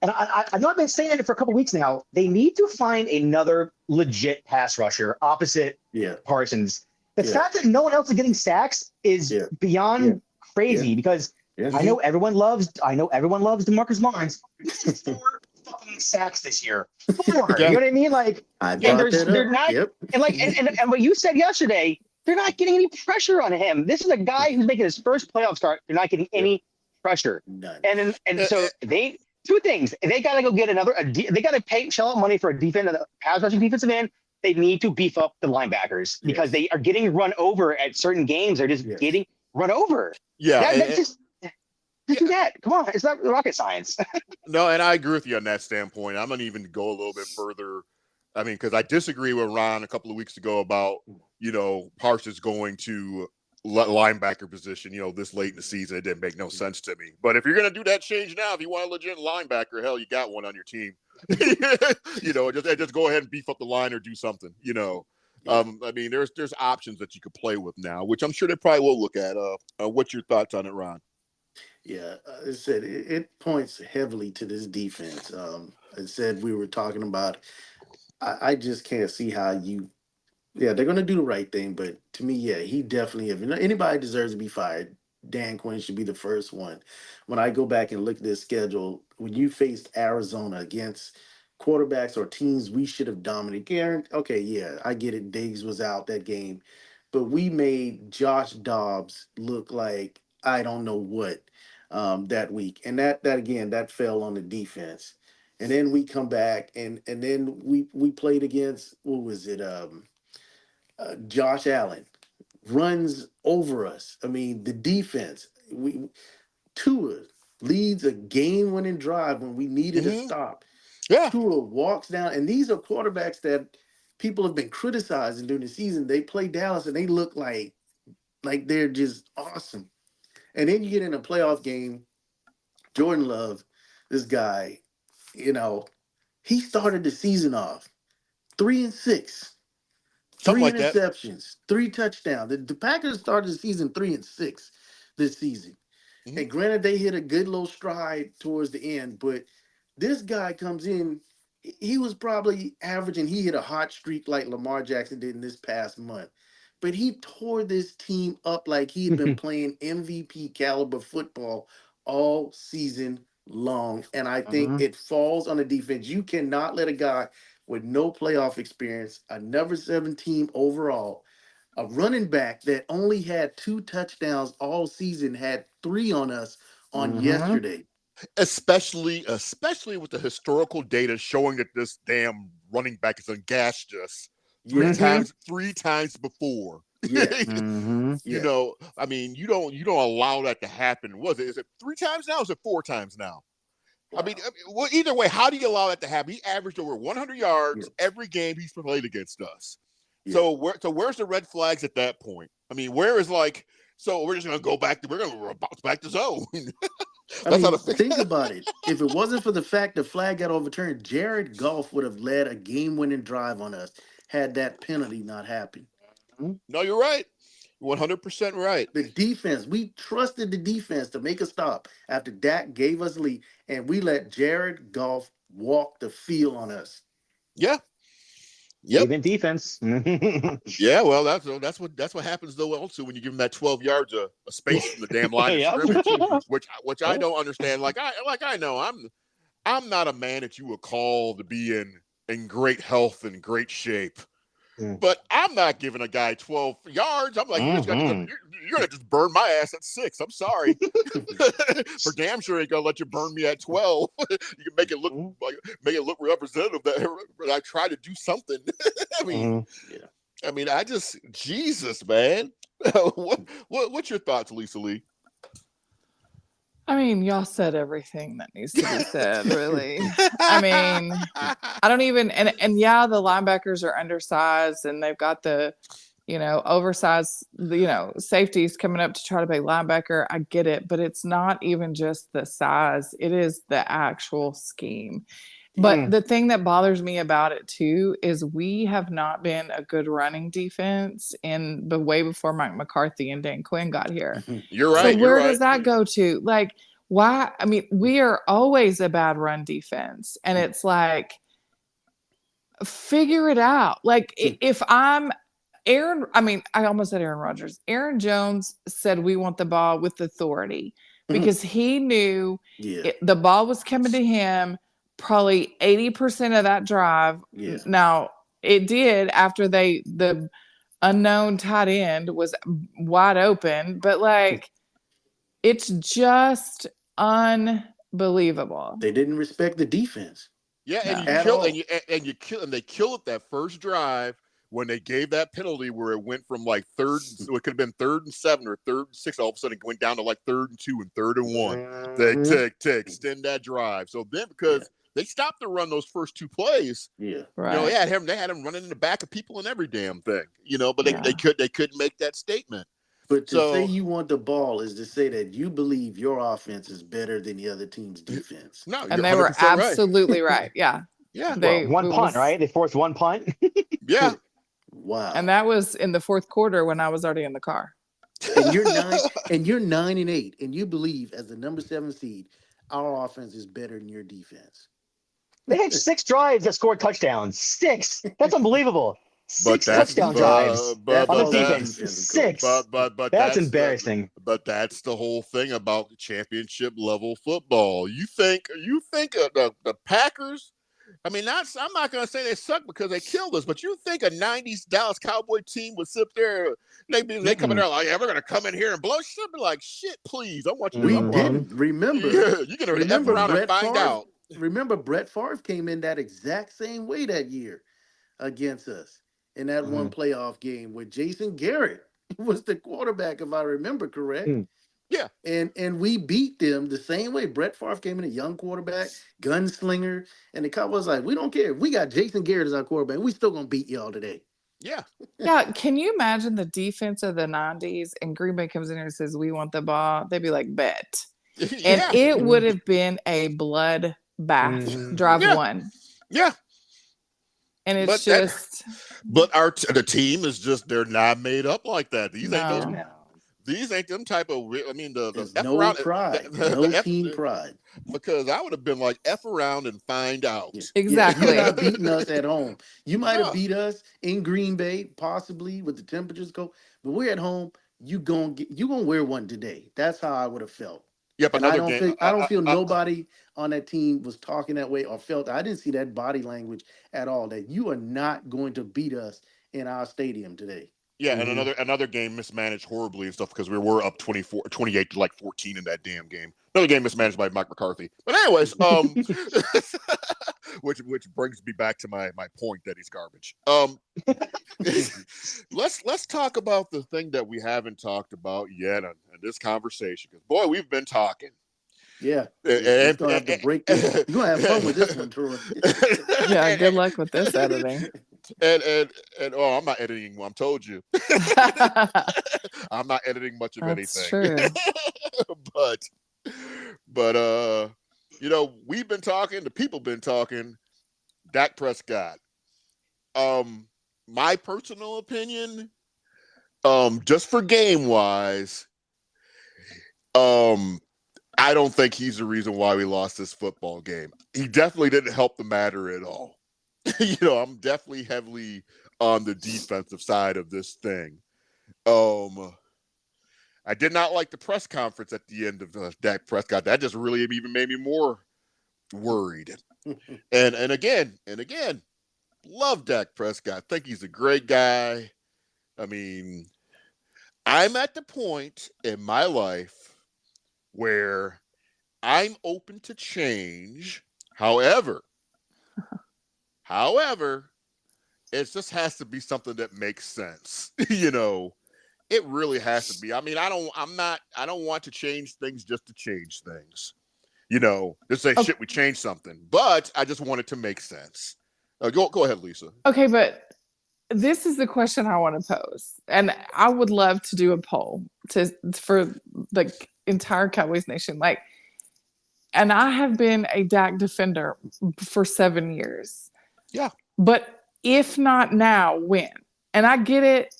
and I know I've been saying it for a couple of weeks now. They need to find another legit pass rusher opposite Yeah, Parsons. The yeah, fact that no one else is getting sacks is yeah, yeah, beyond yeah, crazy because yeah. I know everyone loves DeMarcus Lawrence. This is 4 fucking sacks this year. 4. You Yeah. know what I mean? Like, I and brought that they're up. not Yep. and like and what you said yesterday, they're not getting any pressure on him. This is a guy who's making his first playoff start. They're not getting Yep. any pressure. None. And so they two things. They got to go get they got to shell out money for a pass rushing defensive end. They need to beef up the linebackers because Yes. they are getting run over at certain games. They're just Yes. getting run over. Yeah. That's just do that. Come on, it's not rocket science. No, and I agree with you on that standpoint. I'm going to even go a little bit further. I mean, because I disagree with Ron a couple of weeks ago about, Parsons going to linebacker position, this late in the season. It didn't make no sense to me. But if you're going to do that change now, if you want a legit linebacker, hell, you got one on your team. Just go ahead and beef up the line or do something, Yeah. I mean, there's options that you could play with now, which I'm sure they probably will look at. What's your thoughts on it, Ron? Yeah, I said it points heavily to this defense. I said we were talking about. I just can't see how you. Yeah, they're gonna do the right thing, but to me, yeah, he definitely. If anybody deserves to be fired, Dan Quinn should be the first one. When I go back and look at this schedule, when you faced Arizona against quarterbacks or teams we should have dominated, okay, yeah, I get it. Diggs was out that game, but we made Josh Dobbs look like I don't know what that week, and that again that fell on the defense. And then we come back and then we played against what was it? Josh Allen runs over us. I mean, the defense. Tua leads a game-winning drive when we needed a Mm-hmm. stop. Yeah. Tua walks down, and these are quarterbacks that people have been criticizing during the season. They play Dallas, and they look like they're just awesome. And then you get in a playoff game. Jordan Love, this guy, you know, he started the season off 3-6, Something three like that. interceptions, 3 touchdowns. The Packers started the season 3-6 this season. Mhm. And granted, they hit a good little stride towards the end, but this guy comes in. He was probably averaging. He hit a hot streak like Lamar Jackson did in this past month, but he tore this team up like he had been playing MVP caliber football all season long. And I think Mhm. it falls on the defense. You cannot let a guy with no playoff experience, a number 17 overall, a running back that only had 2 touchdowns all season, had 3 on us on Mhm. yesterday. Especially with the historical data showing that this damn running back has ungashed us three Yeah, Mhm. times, three times before. yeah, Mhm. You yeah. know, I mean, you don't allow that to happen. Was it? Is it 3 times now? Or is it 4 times now? Wow. Well, either way, how do you allow that to happen? He averaged over 100 Yeah, yards every game he's played against us. yeah. Where's the red flags at that point? I mean, where is like, so we're just gonna go back to we're gonna bounce back to zone. I That's how mean, the think about it. If it wasn't for the fact the flag got overturned, Jared Goff would have led a game-winning drive on us had that penalty not happened. No, you're right. 100% right. The defense, we trusted the defense to make a stop after Dak gave us lead, and we let Jared Goff walk the field on us. Yeah. Yep. Even defense. Yeah. Well, that's what happens though. Also, when you give them that 12 yards of space from the damn line of Yep. scrimmage, which I don't understand. I know I'm not a man that you would call to be in great health and great shape. Mm. But I'm not giving a guy 12 yards. I'm like, Mhm. you're gonna just burn my ass at 6. I'm sorry. For damn sure ain't gonna let you burn me at 12. You can Mhm. make it look representative that I try to do something. I mean, Mhm. Yeah. I just Jesus, man. What's your thoughts, Lisa Lee? I mean, y'all said everything that needs to be said, really. I mean, I don't even and yeah, the linebackers are undersized and they've got the, oversized, safeties coming up to try to play linebacker. I get it, but it's not even just the size, it is the actual scheme. But Mm. the thing that bothers me about it too is we have not been a good running defense in the way before Mike McCarthy and Dan Quinn got here. You're So right. You're where does right. that go to? Like, why? I mean, we are always a bad run defense. And it's like, figure it out. Like, if I'm I almost said Aaron Rodgers. Aaron Jones said we want the ball with authority because he knew Yeah, the ball was coming to him probably 80% of that drive. yeah. Now, it did after the unknown tight end was wide open, but like, it's just unbelievable. They didn't respect the defense Yeah, and No. you at kill and all. they kill it that first drive when they gave that penalty where it went from like it could have been 3rd and 7 or 3rd and 6. All of a sudden, it went down to like 3rd and 2 and 3rd and 1 Mhm. to extend that drive. So then, Yeah, because they stopped to run those first 2 plays, yeah. Right. they had him running in the back of people and every damn thing. But Yeah. they couldn't make that statement. But to say So you want the ball is to say that you believe your offense is better than the other team's defense. no, And you're they were 100% right. absolutely right. Yeah. Yeah, Well, They one it punt, was right? They forced one punt. yeah. and Wow. that was in the fourth quarter when I was already in the car. And you're 9-8, and you believe as the number 7 seed, our offense is better than your defense. They had 6 drives that scored touchdowns. 6. That's unbelievable. But Six that's touchdown drives That's on the but also that defense. defensive coach. 6. That's embarrassing. but that's the whole thing about championship level football. You think the Packers? I mean, I'm not going to say they suck because they killed us, but you think a '90s Dallas Cowboy team would sit there? They come in Mm-mm. there like, yeah, we're going to come in here and blow shit. Be like, shit, please. I want you to. We Mhm. didn't. Remember, Yeah, you're going to f remember around and Brett find Favre. out. Remember Brett Favre came in that exact same way that year against us in that one Mhm. playoff game with Jason Garrett was the quarterback, if I remember correct. Mm. Yeah, And we beat them the same way. Brett Favre came in a young quarterback, gunslinger, and the Cowboys like, we don't care. We got Jason Garrett as our quarterback. We still gonna beat y'all today. yeah, Yeah, can you imagine the defense of the 90s and Green Bay comes in here and says, we want the ball? They'd be like, bet. And yeah, it would Mhm. have been a bloodbath, Mhm. drive yeah, one. yeah. And it's But just the team is just, they're not made up like that. These ain't those. no. These ain't them type of. I mean, the There's F no around, pride, the no F, team pride. because I would have been like F around and find out. Yeah. Yeah, you're Exactly. not beating us at home. You might have No. beat us in Green Bay, possibly with the temperatures go, but we're at home. You gonna wear one today. That's how I would have felt. Yep, And I another don't game. think I don't feel nobody on that team was talking that way or felt. I didn't see that body language at all. That you are not going to beat us in our stadium today. Yeah, and Mhm. another game mismanaged horribly and stuff because we were up 28 to like 14 in that damn game. Another game mismanaged by Mike McCarthy. But anyways, which brings me back to my point that he's garbage. Let's talk about the thing that we haven't talked about yet in this conversation, because boy, we've been talking. Yeah, we're gonna have to break this. You're gonna have fun with this one, Troy. Yeah, good luck with this editing. And oh, I'm not editing. I'm told you, That's I'm not editing much of anything. true. but we've been talking. The people been talking. Dak Prescott. My personal opinion, just for game wise, I don't think he's the reason why we lost this football game. He definitely didn't help the matter at all. I'm definitely heavily on the defensive side of this thing. I did not like the press conference at the end of Dak Prescott. That just really even made me more worried. and again, love Dak Prescott. Think he's a great guy. I mean, I'm at the point in my life where I'm open to change. However, it just has to be something that makes sense. It really has to be. I mean, I don't want to change things just to change things. Just say shit, we changed something, but I just want it to make sense. Go ahead, Lisa. Okay, but this is the question I want to pose, and I would love to do a poll for the entire Cowboys nation. And I have been a Dak defender for 7 years. Yeah, but if not now, when? And I get it.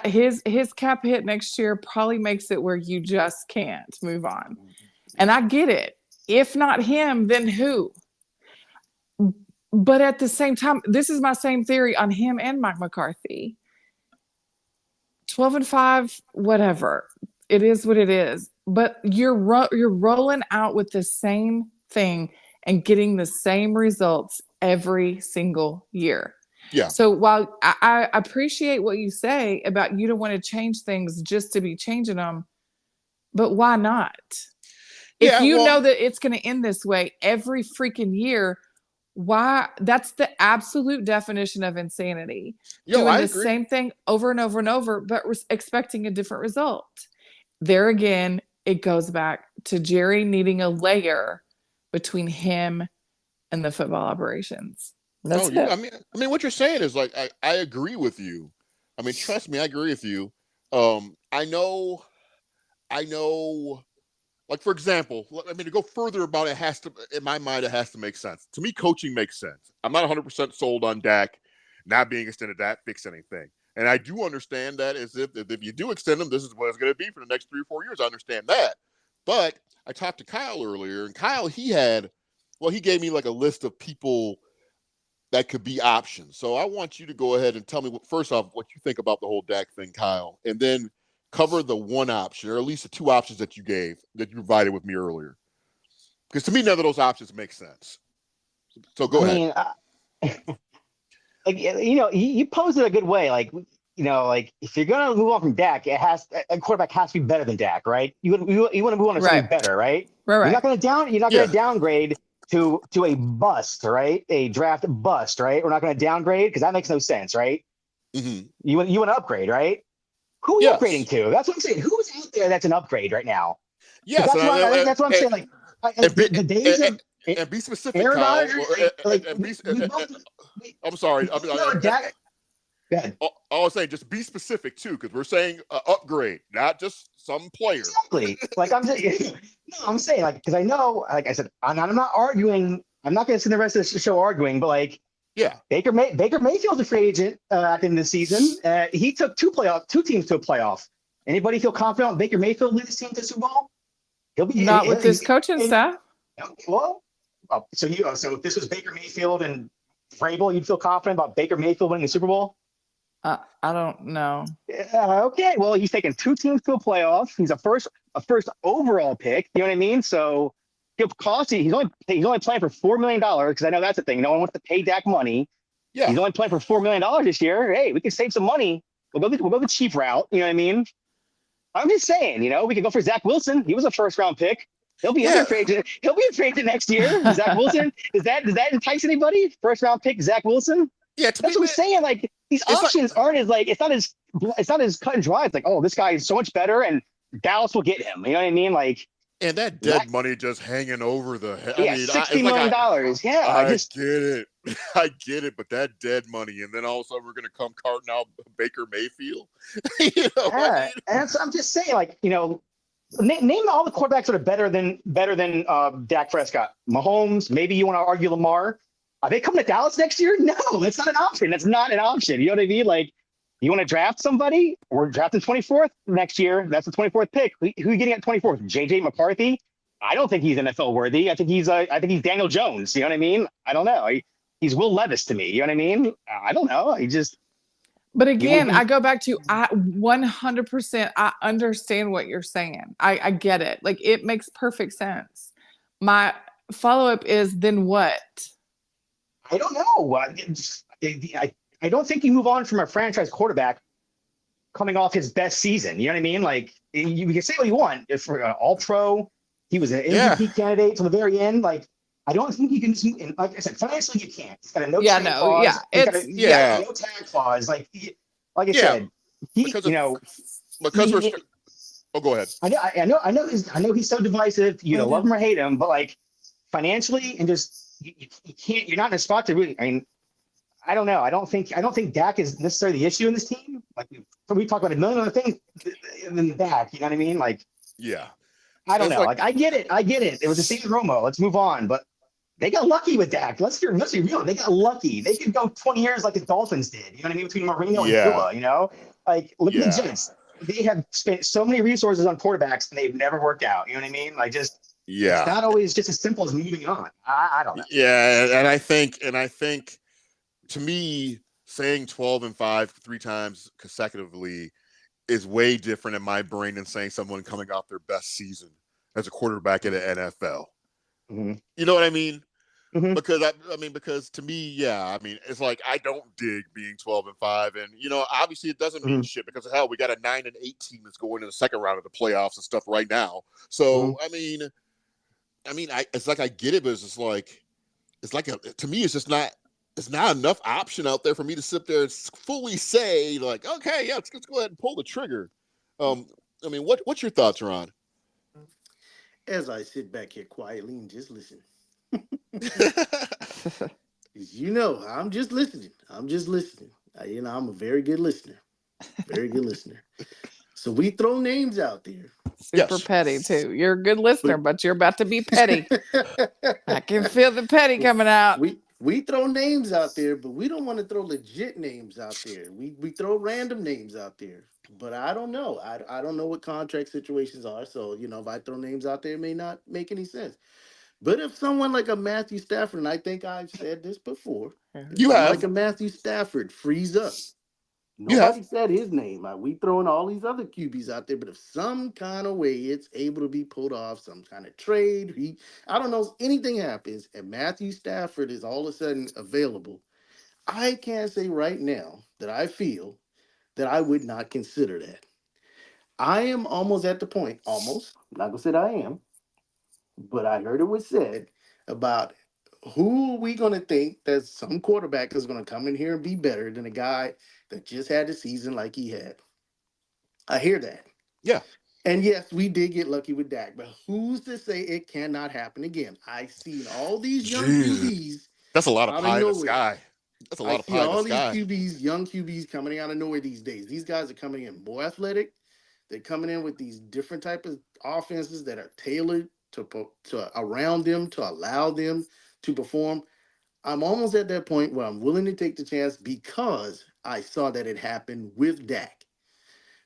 His cap hit next year probably makes it where you just can't move on, and I get it. If not him, then who? But at the same time, this is my same theory on him and Mike McCarthy. 12-5, whatever. It is what it is. But you're rolling out with the same thing and getting the same results every single year. Yeah. So while I appreciate what you say about you don't want to change things just to be changing them, but why not? If you know that it's going to end this way every freaking year, why? That's the absolute definition of insanity. Doing the same thing over and over and over, but expecting a different result. There again, it goes back to Jerry needing a layer between him and the football operations. That's it. I mean, what you're saying is like I agree with you. I mean, trust me, I agree with you. I know. Like, for example, to go further about it, in my mind, it has to make sense. To me, coaching makes sense. I'm not 100% sold on Dak not being extended, that fix anything. And I do understand that as if you do extend them, this is what it's going to be for the next 3 or 4 years. I understand that. But I talked to Kyle earlier, and Kyle, he gave me like a list of people that could be options. So I want you to go ahead and tell me, first off, what you think about the whole Dak thing, Kyle, and then cover the one option, or at least the two options that you provided with me earlier. Because to me, none of those options make sense. So go ahead. You posed it a good way. Like if you're gonna move on from Dak, a quarterback has to be better than Dak, right? You want to move on to something better, right? Right. You're not gonna downgrade to a bust, right? A draft bust, right? We're not gonna downgrade because that makes no sense, right? Mm-hmm. You want to upgrade, right? Who are you upgrading to? That's what I'm saying. Who's out there that's an upgrade right now? Yes, that's what I'm saying. Like the days of and be specific, Aaron Kyle. I'm sorry. Dak. Go ahead. I was saying, just be specific too, because we're saying upgrade, not just some player. Exactly. Like I'm saying, like, because I know, like I said, I'm not arguing. I'm not going to spend the rest of the show arguing, but like, Baker Mayfield's a free agent at the end of the season. He took two teams to a playoff. Anybody feel confident on Baker Mayfield leading this team to the Super Bowl? He'll be Not with this coaching staff. Well, so if this was Baker Mayfield and Vrabel, you'd feel confident about Baker Mayfield winning the Super Bowl? I don't know. Okay, well, he's taken two teams to a playoff. He's a first overall pick. You know what I mean? So he'll cost you. He's only playing for $4 million because I know that's the thing. No one wants to pay Dak money. Yeah. He's only playing for $4 million this year. Hey, we can save some money. We'll go the cheap route. You know what I mean? I'm just saying. We could go for Zach Wilson. He was a first round pick. He'll be a free agent. He'll be a free agent next year. Zach Wilson. Does that entice anybody? First round pick Zach Wilson. Yeah, that's what I'm saying. Like these options aren't as like it's not as cut and dry. It's like, oh, this guy is so much better, and Dallas will get him. You know what I mean? Like, and that dead money just hanging over the head. Yeah, $60 million. Yeah, I get it. I get it, but that dead money, and then all of a sudden we're gonna come carting out Baker Mayfield. And I'm just saying, like, name all the quarterbacks that are better than Dak Prescott. Mahomes. Maybe you want to argue Lamar. Are they coming to Dallas next year? No, that's not an option. That's not an option. You know what I mean? Like, you want to draft somebody? We're drafting 24th next year. That's the 24th pick. Who are you getting at 24th? JJ McCarthy? I don't think he's NFL worthy. I think he's Daniel Jones. You know what I mean? I don't know. He's Will Levis to me. You know what I mean? I don't know. But again, I go back to 100%. I understand what you're saying. I get it. Like, it makes perfect sense. My follow-up is, then what? I don't know. I don't think you move on from a franchise quarterback coming off his best season. You know what I mean? Like, you can say what you want. If for all-pro, he was an MVP candidate to the very end. Like, I don't think you can. Like I said, financially you can't. He's got a no tag clause. No tag clause. Like I said, go ahead. I know he's so divisive. You love him or hate him, but like financially and just. You can't. You're not in a spot to really. I mean, I don't know. I don't think Dak is necessarily the issue in this team. Like we talk about a million other things than Dak. You know what I mean? Like, yeah. I don't know. Like I get it. It was the same as Romo. Let's move on. But they got lucky with Dak. Let's be real. They got lucky. They could go 20 years like the Dolphins did. You know what I mean? Between Marino and Tua. Like look at the Jets. They have spent so many resources on quarterbacks and they've never worked out. You know what I mean? Like just. Yeah, it's not always just as simple as moving on. I don't know. Yeah, and I think to me, saying 12-5 3 times consecutively is way different in my brain than saying someone coming off their best season as a quarterback in the NFL. Mm-hmm. You know what I mean? Mm-hmm. Because to me, it's like I don't dig being 12-5, and obviously it doesn't mean shit because hell, we got a 9-8 team that's going to the second round of the playoffs and stuff right now. So it's like I get it, but to me, it's not enough option out there for me to sit there and fully say like, okay, yeah, let's go ahead and pull the trigger. What's your thoughts, Ron? As I sit back here quietly and just listen. I'm just listening. I'm a very good listener. Very good listener. So we throw names out there. Super petty too. You're a good listener, but you're about to be petty. I can feel the petty coming out. We throw names out there, but we don't want to throw legit names out there. We throw random names out there. But I don't know. I don't know what contract situations are. So, if I throw names out there, it may not make any sense. But if someone like a Matthew Stafford, and I think I've said this before, like a Matthew Stafford frees up. Nobody said his name. We throwing all these other QBs out there, but if some kind of way it's able to be pulled off, some kind of trade, I don't know if anything happens, and Matthew Stafford is all of a sudden available, I can't say right now that I feel that I would not consider that. I am almost at the point, I'm not gonna say that I am, but I heard it was said about who are we going to think that some quarterback is going to come in here and be better than a guy that just had a season like he had? I hear that. Yeah. And yes, we did get lucky with Dak, but who's to say it cannot happen again? I've seen all these young QBs. That's a lot of pie in the sky. That's a lot of pie in the sky. All these young QBs coming out of nowhere these days. These guys are coming in more athletic. They're coming in with these different type of offenses that are tailored to around them to allow them to perform. I'm almost at that point where I'm willing to take the chance because I saw that it happened with Dak.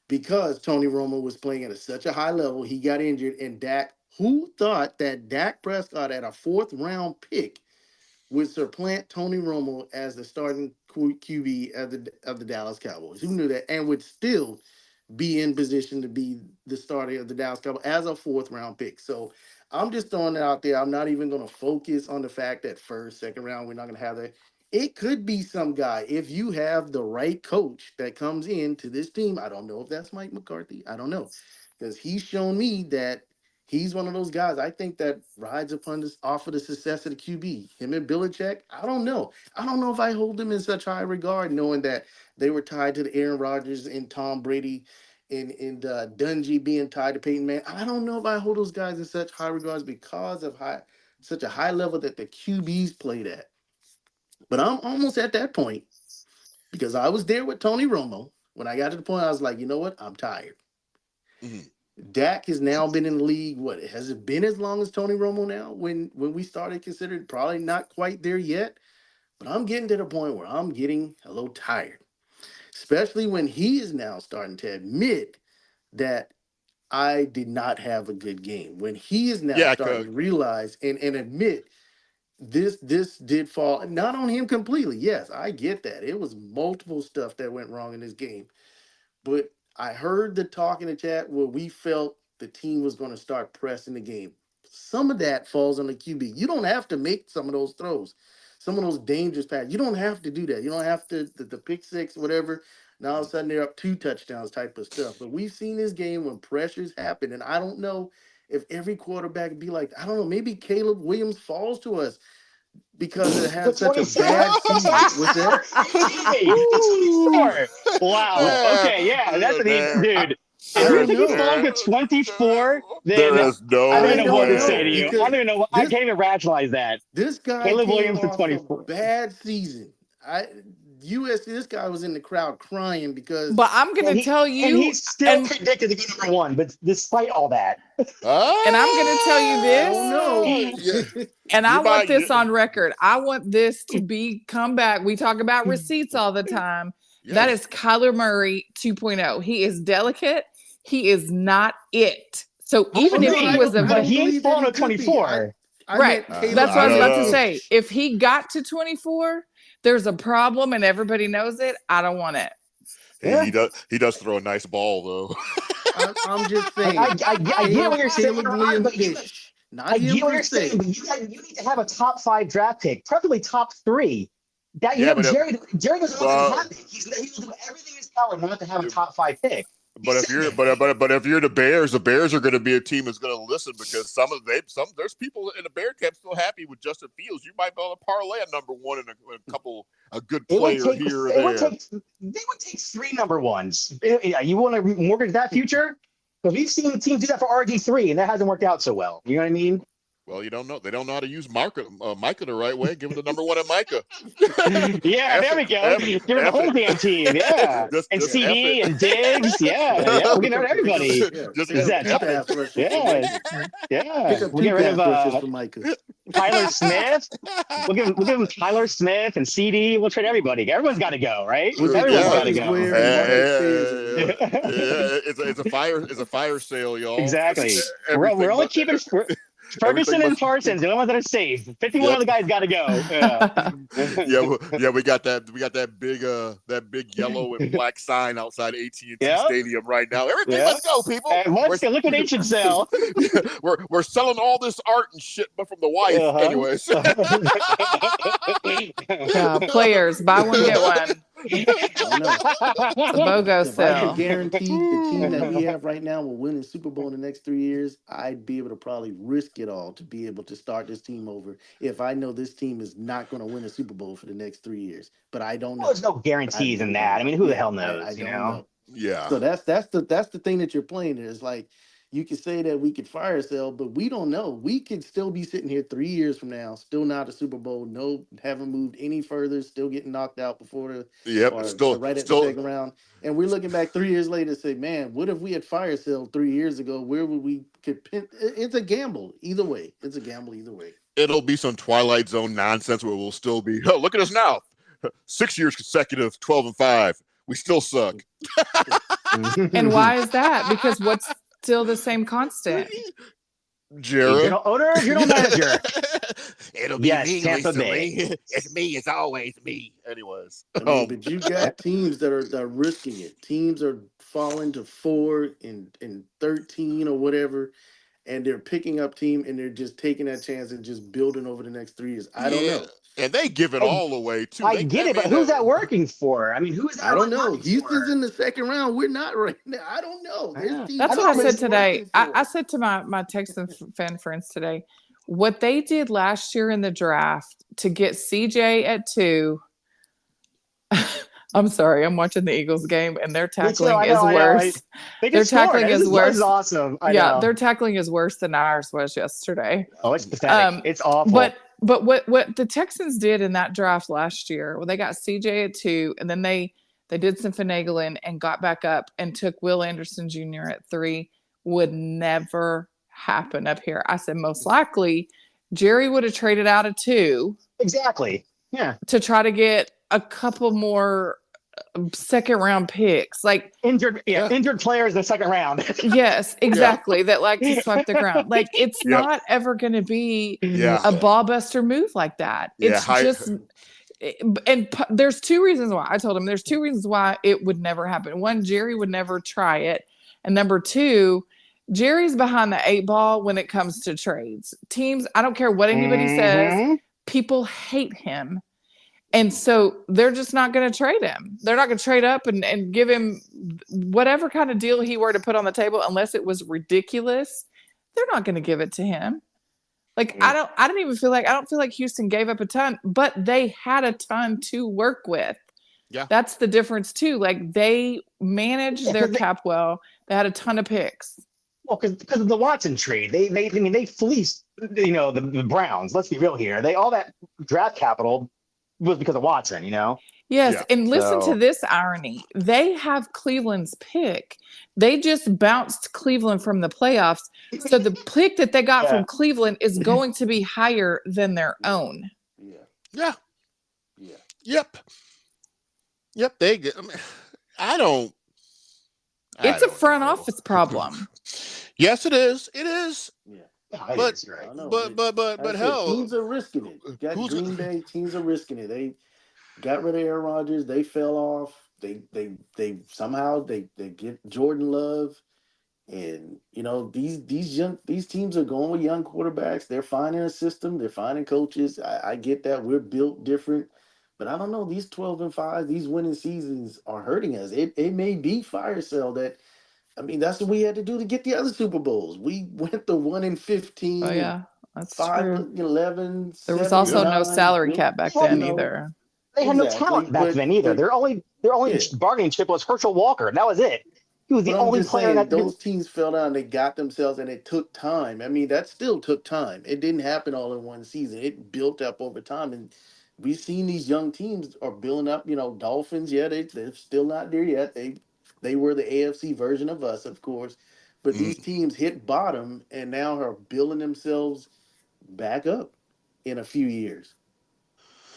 Because Tony Romo was playing at such a high level, he got injured, and Dak, who thought that Dak Prescott at a fourth round pick would supplant Tony Romo as the starting QB of the Dallas Cowboys? Who knew that? And would still be in position to be the starter of the Dallas Cowboys as a fourth round pick. So I'm just throwing it out there. I'm not even going to focus on the fact that first, second round, we're not going to have that. It could be some guy if you have the right coach that comes in to this team. I don't know if that's Mike McCarthy. I don't know, because he's shown me that he's one of those guys. I think that rides upon this off of the success of the QB. Him and Belichick. I don't know. I don't know if I hold them in such high regard, knowing that they were tied to the Aaron Rodgers and Tom Brady and Dungy being tied to Peyton Manning. I don't know if I hold those guys in such high regards because of such a high level that the QBs played at. But I'm almost at that point because I was there with Tony Romo. When I got to the point, I was like, you know what? I'm tired. Mhm. Dak has now been in the league. What, has it been as long as Tony Romo now? When we started considered, probably not quite there yet. But I'm getting to the point where I'm getting a little tired, especially when he is now starting to admit that I did not have a good game. When he is now Yeah, starting to realize and admit this did fall not on him completely. Yes, I get that. It was multiple stuff that went wrong in this game. But I heard the talk in the chat where we felt the team was going to start pressing the game. Some of that falls on the QB. You don't have to make some of those throws, some of those dangerous passes. You don't have to do that. You don't have to the pick six, whatever. Now all of a sudden they're up 2 touchdowns type of stuff. But we've seen this game when pressures happen, and I don't know if every quarterback be like, I don't know, maybe Caleb Williams falls to us because it The had such a 24? bad The season. What's 24? that? Are you kidding me? Woo! The 24. Wow. Yeah, Okay, yeah, that's an even there, I, dude. If I you don't think he's know. falling to 24, there then is I don't even I know no what don't to say know to you. way. I because don't even know. I this can't even rationalize that. this guy Caleb came Williams to off a 24. bad season. I USC. This guy was in the crowd crying because But I'm And gonna he tell and you, he's still and predicted to be #1, but despite all that. and I'm gonna tell you I don't this, know. Yeah, and you I want might. this on record. I want this to be come back. We talk about receipts all the time. That Yes, is Kyler Murray 2.0. He is delicate. He is not it. So Oh even if no, he I Agree, was don't. a I but don't he ain't believe that falling he to could be. 24. I right, meant I, Caleb that's what I I was don't about to Williams. know. say. If he got to 24, there's a problem and everybody knows it. I don't want it. Yeah. He does throw a nice ball though. I'm just I, I, saying, I get what you're saying, Caleb Rod, Williams but ish, I not get him what per you're saying, se. but you need to have a top 5 draft pick, preferably top 3. That Yeah, Jerry doesn't want that to well, happen. He will do everything in his power not to have a top 5 pick. He but if said you're that. but if you're the Bears are going to be a team that's going to listen because some there's people in the Bear camp still happy with Justin Fields. You might be able to parlay a #1 and a couple a good It would player take here or it would there. take they would take 3 #1s. Yeah, you want to mortgage that future? Because we've seen teams do that for RG3, and that hasn't worked out so well. You know what I mean? Well, you don't know. They don't know how to use Micah the right way. Give it the #1 at Micah. Yeah, F there it, we go. F, Give it the F whole damn team. Yeah. it. And Just Yeah, F it. CD and Diggs. Yeah, yeah. yeah. We're Pick getting rid up, of everybody. yeah. Just Pick Is up that two tough? pass rushers for Yeah, Micah. Pick yeah. up We'll two get rid of pass rushers for Micah. Tyler Smith. We'll give him Tyler Smith and CD. We'll trade everybody. Everyone's got to go, right? We'll get Everyone's got to Yeah. Demarcus go. Ware and Marcus Spears in Yeah, there. it's a fire sale, y'all. Exactly. We're Everything only but keeping everything Ferguson and must. Parsons, the only ones that are safe. 51 Yep. other guys got to go. Yeah. Yeah. We got that big yellow and black sign outside AT&T Yep. Stadium right now. Everything Yep. must go, people. And what's the liquidation sale? We're selling all this art and shit, but from the wife, Uh-huh. anyways. Yeah, players buy one get one. I don't know. It's a BOGO If I could sale. guarantee the team that we have right now will win the Super Bowl in the next 3 years, I'd be able to probably risk it all to be able to start this team over if I know this team is not going to win a Super Bowl for the next 3 years. But I don't Well, know. there's no I guarantees in really don't that. I know. mean, who the Yeah, hell I knows, you don't know? know. Yeah. So that's the thing that you're playing there. It's like you could say that we could fire sale, but we don't know. We could still be sitting here 3 years from now, still not a Super Bowl, no, haven't moved any further, still getting knocked out before the Yep. or Still, right at the still. second round. And we're looking back 3 years later and say, man, what if we had fire sale 3 years ago? Where would we could pin? It's a gamble either way. It's a gamble either way. it'll be some Twilight Zone nonsense where we'll still be. Oh, look at us now, 6 years consecutive, 12-5. We still suck. And why is that? Because what's still the same constant? Jared, General owner, general manager. It'll be Yes, me Tampa recently. Bay. It's me. It's always me. Anyways, I mean, but you got teams that are risking it. Teams are falling to 4 and 13 or whatever, and they're picking up team and they're just taking that chance and just building over the next 3 years. I don't know. And they give it all away too. I get it, but who's that working for? I mean, who is that? I don't know. working Houston's for? in the second round. We're not right now. I don't know. There's teams That's I what I don't know, said but today. I said to my Texan fan friends today, what they did last year in the draft to get CJ at 2. I'm sorry, I'm watching the Eagles game and their tackling is worse. Their tackling is worse. This is awesome. Their tackling is worse than ours was yesterday. Oh, it's pathetic. It's awful. But what the Texans did in that draft last year, well, they got CJ at 2, and then they did some finagling and got back up and took Will Anderson Jr. at 3. Would never happen up here. I said most likely Jerry would have traded out a 2. Exactly. Yeah. To try to get a couple more second round picks, like injured players in the second round. Yes, exactly. That like to swipe the ground. Like it's not ever going to be a ball buster move like that. It's just, and there's 2 reasons why. I told him there's 2 reasons why it would never happen. One, Jerry would never try it, and number 2, Jerry's behind the 8 ball when it comes to trades. Teams, I don't care what anybody says, people hate him. And so they're just not going to trade him. They're not going to trade up and give him whatever kind of deal he were to put on the table, unless it was ridiculous. They're not going to give it to him. Like, I don't feel like Houston gave up a ton, but they had a ton to work with. Yeah. That's the difference too. Like they managed their cap well. They had a ton of picks. Well, because of the Watson trade, they fleeced, the Browns. Let's be real here. All that draft capital was because of Watson, Yes, yeah. And listen to this irony. They have Cleveland's pick. They just bounced Cleveland from the playoffs. So the pick that they got from Cleveland is going to be higher than their own. Yeah. Yep. It's a front office problem. Yes, it is. It is. Yeah. But hell, teams are risking it. You got Green Bay, teams are risking it. They got rid of Aaron Rodgers. They fell off. They somehow get Jordan Love, and these teams are going with young quarterbacks. They're finding a system. They're finding coaches. I get that we're built different, but I don't know. These 12-5, these winning seasons are hurting us. It may be fire sale that. I mean, that's what we had to do to get the other Super Bowls. We went to 1-15. Oh yeah, that's 5-11. There was also no salary cap back then either. They had no talent back then either. Their only bargaining chip was Herschel Walker. That was it. He was the only player that those teams fell down. They got themselves, and it took time. I mean, that still took time. It didn't happen all in one season. It built up over time, and we've seen these young teams are building up. Dolphins. Yeah, they're still not there yet. They were the AFC version of us, of course. But these teams hit bottom and now are building themselves back up in a few years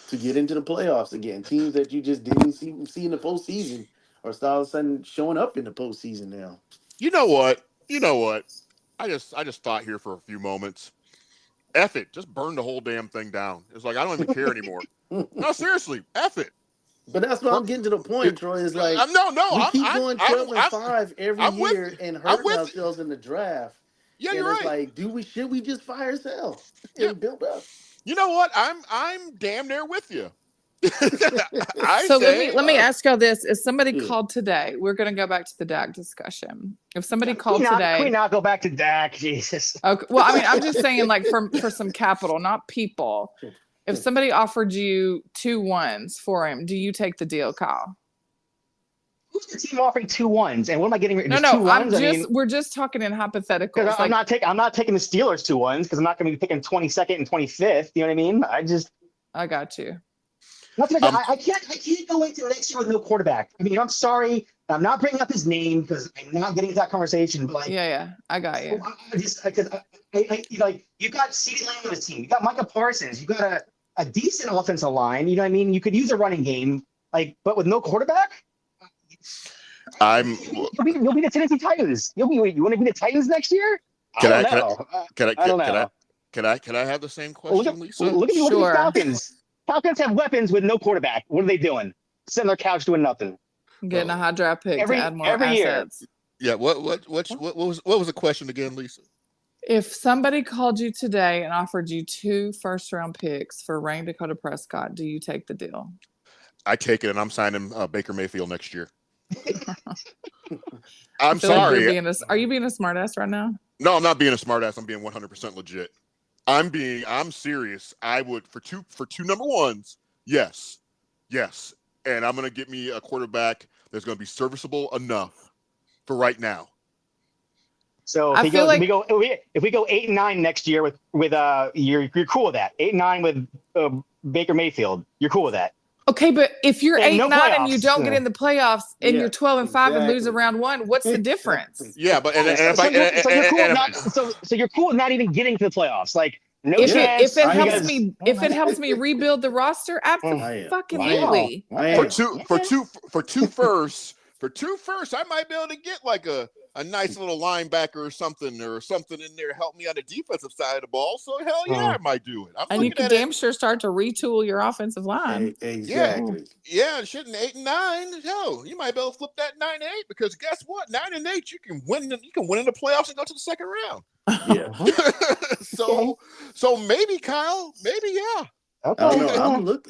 to get into the playoffs again. Teams that you just didn't see in the postseason are all of a sudden showing up in the postseason now. You know what? I just thought here for a few moments. F it. Just burn the whole damn thing down. It's like I don't even care anymore. No, seriously. F it. But that's what I'm getting to the point, Troy. Is like we keep going 12-5 every year and hurting ourselves in the draft. Yeah, you're right. It's like, should we just fire sell and build up? You know what? I'm damn near with you. Let me ask y'all this: if somebody called today, we're going to go back to the Dak discussion. If somebody called today, can we not go back to Dak? Jesus. Okay. Well, I mean, I'm just saying, like for some capital, not people. If somebody offered you 2 1s for him, do you take the deal, Kyle? Who's the team offering 2 1s? And what am I getting? No. We're just talking in hypotheticals. I'm not taking the Steelers 2 1s because I'm not going to be picking 22nd and 25th. You know what I mean? I got you. I can't go into the next year with no quarterback. I mean, I'm sorry. I'm not bringing up his name because I'm not getting into that conversation. But like, Yeah, I got you. I just because like you got CeeDee Lamb on the team, you got Micah Parsons, you got a decent offensive line. You know what I mean? You could use a running game, like, but with no quarterback. I'm. You'll be the Tennessee Titans. You want to be the Titans next year? Can I I? don't know. I don't know. Can I have the same Well, question, Lisa? look at the Sure. Falcons. Falcons have weapons with no quarterback. What are they doing? Sitting on their couch doing nothing. Getting a high draft pick to add more every year. assets. Yeah. What was the question again, Lisa? If somebody called you today and offered you 2 first-round picks for Rain Dakota Prescott, do you take the deal? I take it, and I'm signing Baker Mayfield next year. I'm feel like sorry. are you being a smartass right now? No, I'm not being a smartass. I'm being 100% legit. I'm serious. I would for two number ones. Yes, and I'm gonna get me a quarterback that's gonna be serviceable enough for right now. So if we go 8-9 next year with you're cool with that. 8-9 with Baker Mayfield, you're cool with that. Okay, but if you're 8-9 and you don't playoffs. get in the playoffs and you're 12-5 and lose exactly. around 1, what's the difference? Yeah, but So you're cool with not even getting to the playoffs. Like no If chance. if it helps me rebuild the roster, absolutely. For two firsts, I might be able to get like a nice little linebacker or something in there to help me on the defensive side of the ball. So hell yeah, I might do it. And you can damn sure start to retool your offensive line. Exactly. Yeah, shit in 8 and 9. Hell, you might be able to flip that 9 and 8 because guess what? 9 and 8, you can win in the playoffs and go to the second round. Yeah. So maybe Kyle, maybe yeah. Okay. I don't know.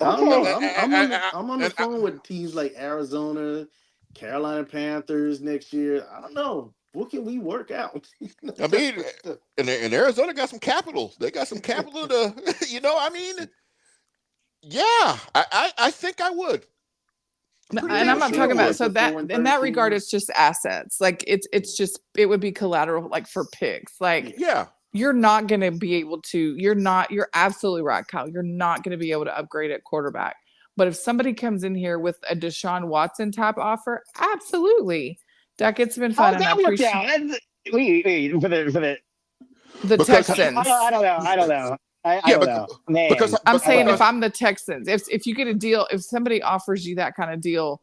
I'm on the phone with teams like Arizona, Carolina Panthers next year. I don't know. What can we work out? I mean, and Arizona got some capital. They got some capital to, I mean, yeah, I think I would. And I'm not talking about that in that regard. It's just assets. Like it's just it would be collateral, like for picks. Like you're not going to be able to. You're absolutely right, Kyle. You're not going to be able to upgrade at quarterback. But if somebody comes in here with a Deshaun Watson type offer, absolutely. That gets been fun. That worked out. Wait, for the Texans. I don't know. I don't know. Man. Because I'm saying if I'm the Texans, if you get a deal, if somebody offers you that kind of deal,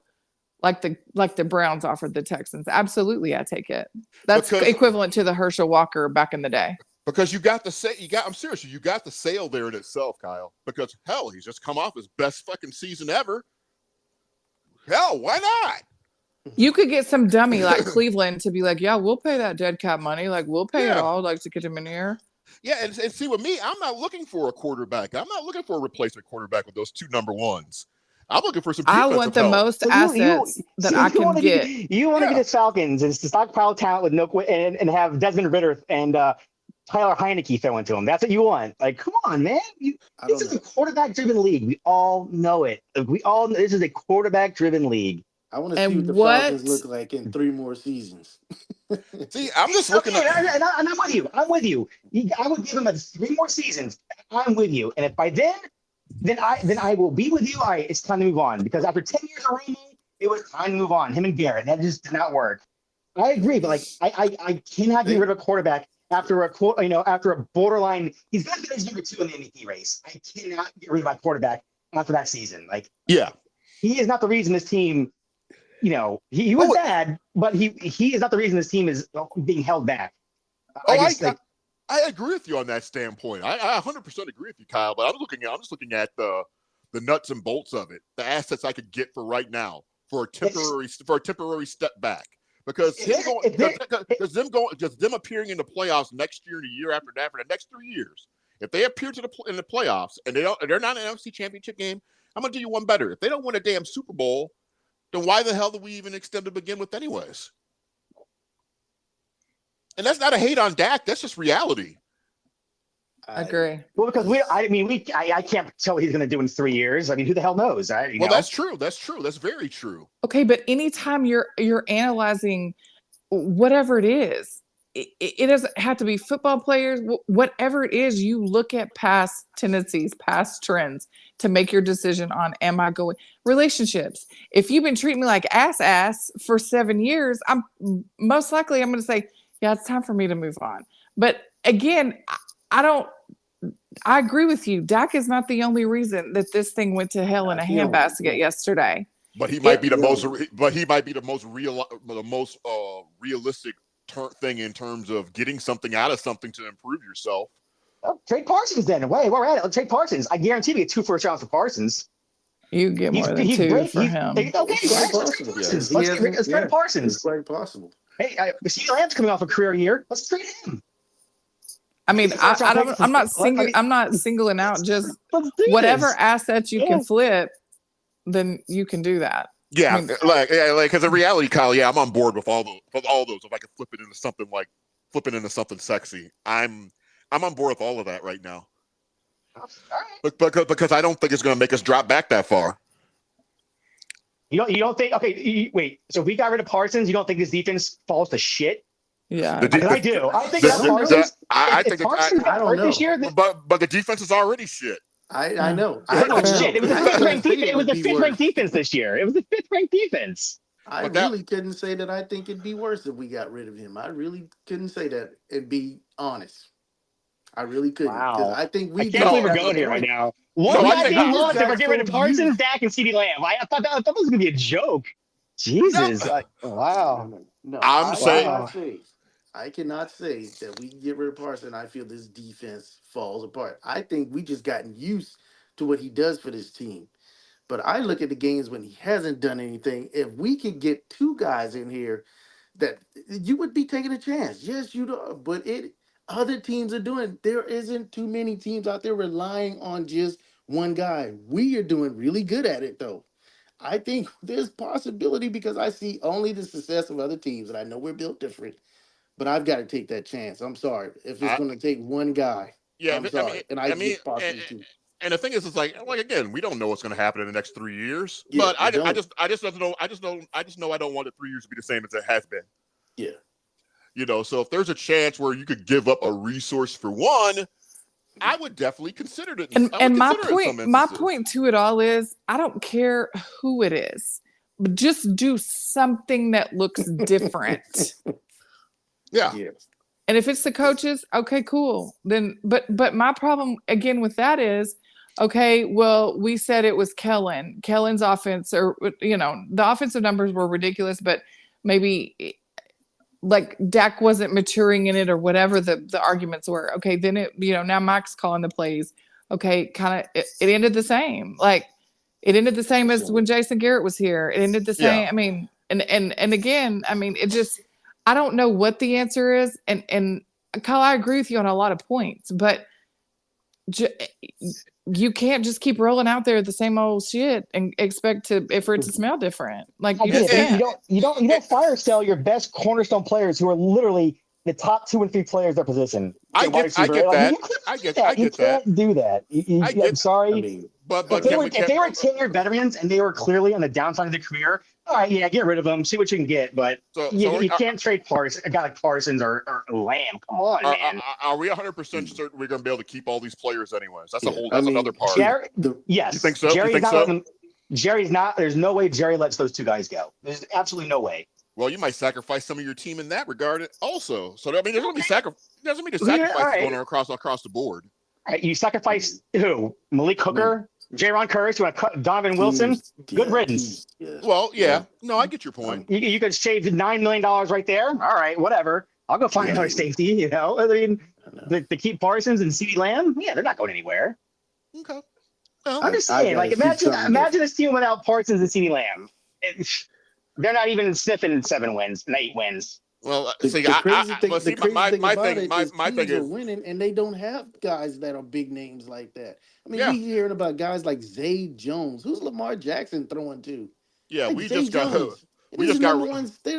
like the Browns offered the Texans, absolutely, I take it. That's equivalent to the Herschel Walker back in the day. Because I'm serious. You got the sale there in itself, Kyle. Because hell, he's just come off his best fucking season ever. Hell, why not? You could get some dummy like Cleveland to be like, yeah, we'll pay that dead cap money. Like we'll pay it all, like to get him in here. Yeah, and see with me, I'm not looking for a quarterback. I'm not looking for a replacement quarterback with those 2 number ones. I'm looking for some. I want the most assets that I can get. You want to get the Falcons and stockpile talent with no and have Desmond Ritter and Tyler Heineke throw into him. That's what you want. Like, come on, man. This is a quarterback-driven league. We all know it. This is a quarterback-driven league. I want to see what the Falcons look like in 3 more seasons. See, I'm just looking at, and I'm with you. I would give him 3 more seasons. I'm with you. And if by then I will be with you. It's time to move on because after 10 years of Romo, it was time to move on. Him and Garrett, that just did not work. I agree, but like I cannot get rid of a quarterback after a borderline. He's got to be his number 2 in the MVP race. I cannot get rid of my quarterback after that season. Like, he is not the reason this team. He was bad, but he is not the reason this team is being held back. I agree with you on that standpoint. I 100% agree with you, Kyle. But I'm just looking at the nuts and bolts of it, the assets I could get for right now for a temporary step back. Because them appearing in the playoffs next year and the year after that for the next 3 years. If they appear in the playoffs and they're not an NFC Championship game, I'm gonna do you one better. If they don't win a damn Super Bowl, then why the hell do we even extend to begin with anyways? And that's not a hate on Dak. That's just reality. I agree. Well, because I can't tell what he's going to do in 3 years. I mean, who the hell knows? That's true. That's very true. Okay, but anytime you're analyzing whatever it is, it doesn't have to be football players. Whatever it is, you look at past tendencies, past trends to make your decision on, am I going relationships? If you've been treating me like ass for 7 years, I'm most likely I'm going to say, yeah, it's time for me to move on. But again, I agree with you. Dak is not the only reason that this thing went to hell in a handbasket yesterday. But he might be the most. But he might be the most realistic thing in terms of getting something out of something to improve yourself. Oh, trade Parsons then. Wait, we're at it. Let's trade Parsons. I guarantee we get 2 first rounds for Parsons. You get more than 2 for him. Okay, let's trade Parsons. It's quite possible. Hey, CeeDee Lamb's coming off a career year. Let's trade him. I mean, I'm not singling out just whatever assets you can flip, then you can do that. Yeah, I mean, because in reality, Kyle, I'm on board with all those. If I could flip it into something sexy, I'm on board with all of that right now. All right. But because I don't think it's going to make us drop back that far. You don't think? Okay, wait. So if we got rid of Parsons, you don't think this defense falls to shit? Yeah, I do. I think Parsons. I don't know this year. But the defense is already shit. I know. Shit. It was the 5th ranked defense. It was the 5th ranked defense this year. It was the 5th ranked defense. I really couldn't say that I think it'd be worse if we got rid of him. I really couldn't say that and be honest. I really couldn't. Wow. I think I can't believe we're going here right now. One goddamn month if we're getting rid of Parsons, Dak, and CeeDee Lamb. I thought that was going to be a joke. Jesus. Wow. No, I cannot say that we get rid of Parsons. I feel this defense falls apart. I think we just gotten used to what he does for this team. But I look at the games when he hasn't done anything. If we could get 2 guys in here, that you would be taking a chance. Yes, you do. But other teams are doing. There isn't too many teams out there relying on just one guy. We are doing really good at it, though. I think there's possibility because I see only the success of other teams, and I know we're built different. But I've got to take that chance. I'm sorry. If it's going to take one guy, I'm sorry. And the thing is, it's like again, we don't know what's going to happen in the next 3 years. Yeah, but I just know I don't want the 3 years to be the same as it has been. Yeah. So if there's a chance where you could give up a resource for one, I would definitely consider it. And my point to it all is, I don't care who it is, but just do something that looks different. Yeah. And if it's the coaches, okay, cool. Then, but my problem again with that is, okay, well, we said it was Kellen's offense, or the offensive numbers were ridiculous, but maybe like Dak wasn't maturing in it or whatever the arguments were. Okay, then now Mike's calling the plays. Okay, kind of it ended the same. Like it ended the same as when Jason Garrett was here. It ended the same. I mean, and again, I mean, it just. I don't know what the answer is, and Kyle, I agree with you on a lot of points, but you can't just keep rolling out there the same old shit and expect for it to smell different. Like you don't fire sell your best cornerstone players who are literally the top 2 and 3 players of their position. I get that. You can't do that. I'm sorry. I mean, but if they were 10-year veterans and they were clearly on the downside of their career, all right, yeah, get rid of them, see what you can get. But you can't trade a guy like Parsons or Lamb. Come on, man. Are we 100% certain we're going to be able to keep all these players anyways? That's another part. Yes. You think so? Jerry's not. There's no way Jerry lets those 2 guys go. There's absolutely no way. Well, you might sacrifice some of your team in that regard also. So I mean, there's going to be sacrifice going across the board. All right, you sacrifice who? Malik Hooker, Jaron Curse, you want to cut Donovan Wilson? Good riddance. Well, yeah. No, I get your point. You could shave $9 million right there. All right, whatever. I'll go find another safety. I mean, to keep Parsons and CeeDee Lamb, they're not going anywhere. Okay. Well, I'm just saying, imagine this team without Parsons and CeeDee Lamb. They're not even sniffing 7 wins and 8 wins. Well, my thing is winning, and they don't have guys that are big names like that. I mean, we hearing about guys like Zay Jones. Who's Lamar Jackson throwing to? Yeah, like they're the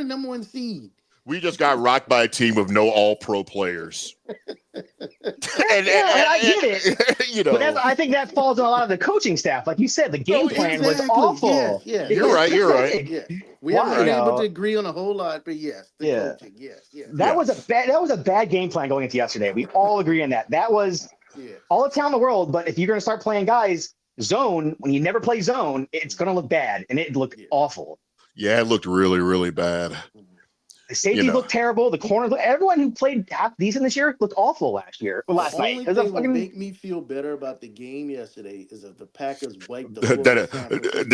number 1 seed. We just got rocked by a team of no all-pro players. and I get it. But I think that falls on a lot of the coaching staff. Like you said, the game plan was awful. Yeah. You're right. Yeah. We haven't been able to agree on a whole lot, but coaching, That was a bad game plan going into yesterday. We all agree on that. That was all the talent in the world, but if you're going to start playing guys Zone, when you never play zone, it's going to look bad, and it looked awful. Yeah, it looked really, really bad. The safeties look terrible. The corners, everyone who played half decent this year looked awful last night. The only thing that make me feel better about the game yesterday is that the Packers wiped the floor with San Francisco.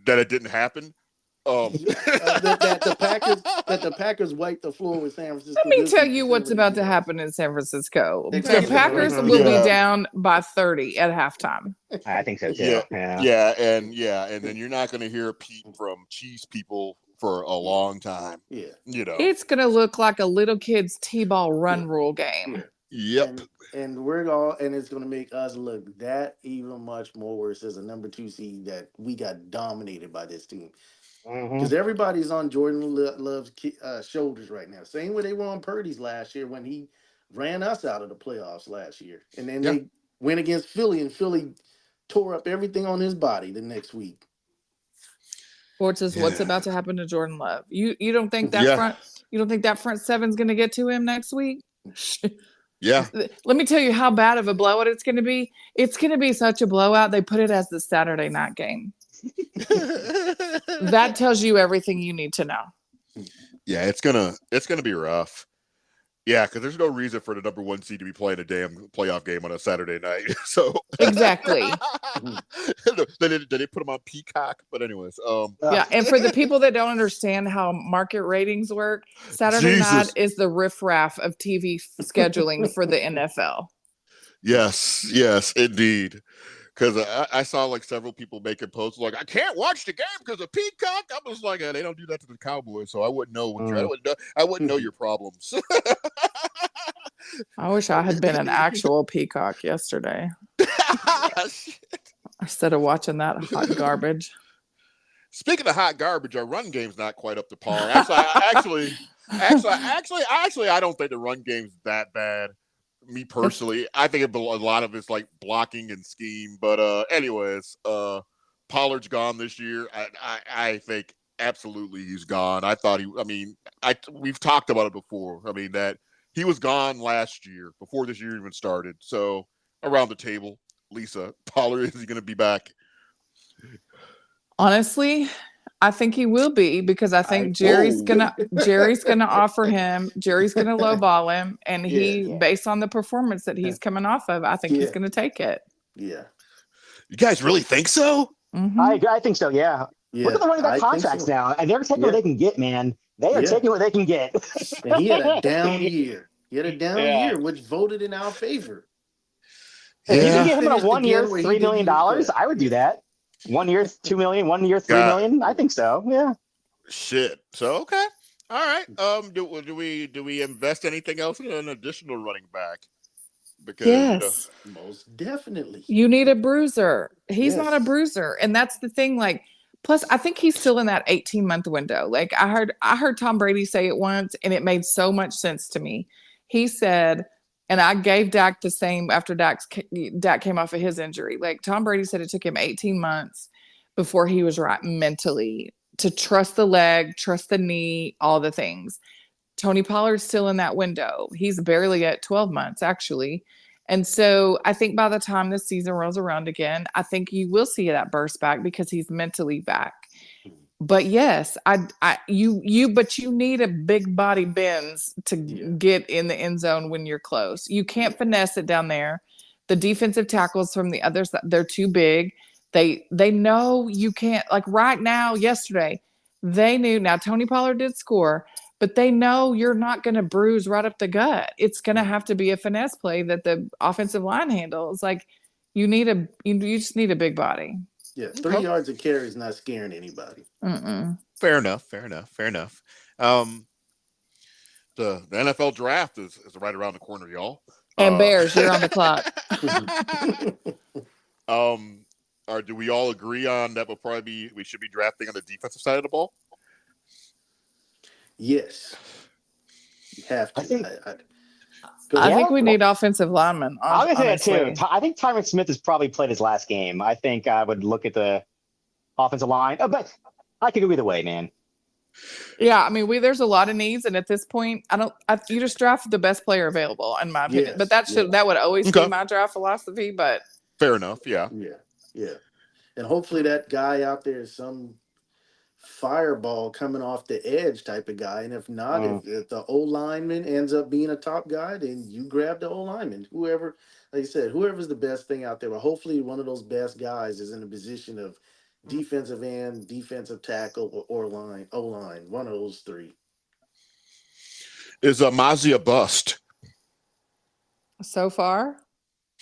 That it didn't happen. That the Packers wiped the floor with San Francisco. Let me tell you what's about to happen in San Francisco. The Packers will be down by 30 at halftime. I think so too. And then you're not going to hear a peep from Chiefs people for a long time. Yeah, it's going to look like a little kid's t-ball run rule game. Yep. And it's going to make us look that even much more worse as a number 2 seed that we got dominated by this team. Because everybody's on Jordan Love's shoulders right now. Same way they were on Purdy's last year when he ran us out of the playoffs last year. And then they went against Philly, and Philly tore up everything on his body the next week. Sports is what's about to happen to Jordan Love. You don't think that front seven's going to get to him next week? Yeah. Let me tell you how bad of a blowout it's going to be. It's going to be such a blowout. They put it as the Saturday night game. That tells you everything you need to know. Yeah, it's gonna be rough. Yeah, because there's no reason for the number 1 seed to be playing a damn playoff game on a Saturday night. So exactly. They put them on Peacock, but anyways, yeah. And for the people that don't understand how market ratings work, Saturday night is the riffraff of TV scheduling for the NFL. Yes, indeed. Because I saw like several people making posts like, I can't watch the game because of Peacock. I was like, they don't do that to the Cowboys, so I wouldn't know. I wouldn't know your problems. I wish I had been an actual Peacock yesterday instead of watching that hot garbage. Speaking of hot garbage, our run game's not quite up to par. Actually, I don't think the run game's that bad. Me personally, I think a lot of it's like blocking and scheme. But anyways, Pollard's gone this year. I think absolutely he's gone. I thought we've talked about it before. I mean, that he was gone last year before this year even started. So around the table, Lisa, Pollard, is he going to be back? Honestly, I think he will be, because I think Jerry's gonna offer him. Jerry's gonna lowball him, and based on the performance that he's coming off of, I think he's gonna take it. Yeah. You guys really think so? Mm-hmm. I think so. Yeah. Look at the running back contracts now, and they're taking what they can get, man. They are taking what they can get. And he had a down year. Year, which voted in our favor. If you can get him on a 1 year, $3 million, I would do that. 1 year, $2 million. 1 year, $3 million. I think so. Yeah. Shit. So okay. All right. Do we invest anything else in an additional running back? Because yes, most definitely. You need a bruiser. He's not a bruiser, and that's the thing. Like, plus, I think he's still in that 18-month window. Like I heard Tom Brady say it once, and it made so much sense to me. He said. And I gave Dak the same after Dak came off of his injury. Like Tom Brady said, it took him 18 months before he was right mentally to trust the leg, trust the knee, all the things. Tony Pollard's still in that window. He's barely at 12 months, actually. And so I think by the time this season rolls around again, I think you will see that burst back because he's mentally back. But yes, but you need a big body Benz to get in the end zone when you're close. You can't finesse it down there. The defensive tackles from the others, they're too big. They know you can't. Like right now, yesterday, they knew. Now Tony Pollard did score, but they know you're not going to bruise right up the gut. It's going to have to be a finesse play that the offensive line handles. Like you just need a big body. Yeah, 3 yards of carry is not scaring anybody. Fair enough. The NFL draft is right around the corner, y'all. And Bears, you're on the clock. Or do we all agree on that? We should be drafting on the defensive side of the ball. Yes, you have to. I think we need offensive linemen. I was going to say that too. I think Tyron Smith has probably played his last game. I think I would look at the offensive line. But I could go either way, man. Yeah, I mean, there's a lot of needs, and at this point, you just draft the best player available, in my opinion. But that would always be my draft philosophy. But fair enough, yeah. Yeah. And hopefully that guy out there is some fireball coming off the edge type of guy. And if not, Mm. if the O lineman ends up being a top guy, then you grab the O lineman. Whoever, like you said, whoever's the best thing out there. But hopefully one of those best guys is in a position of defensive end, defensive tackle, or line, O line. One of those three. Is Mozzie a bust? So far,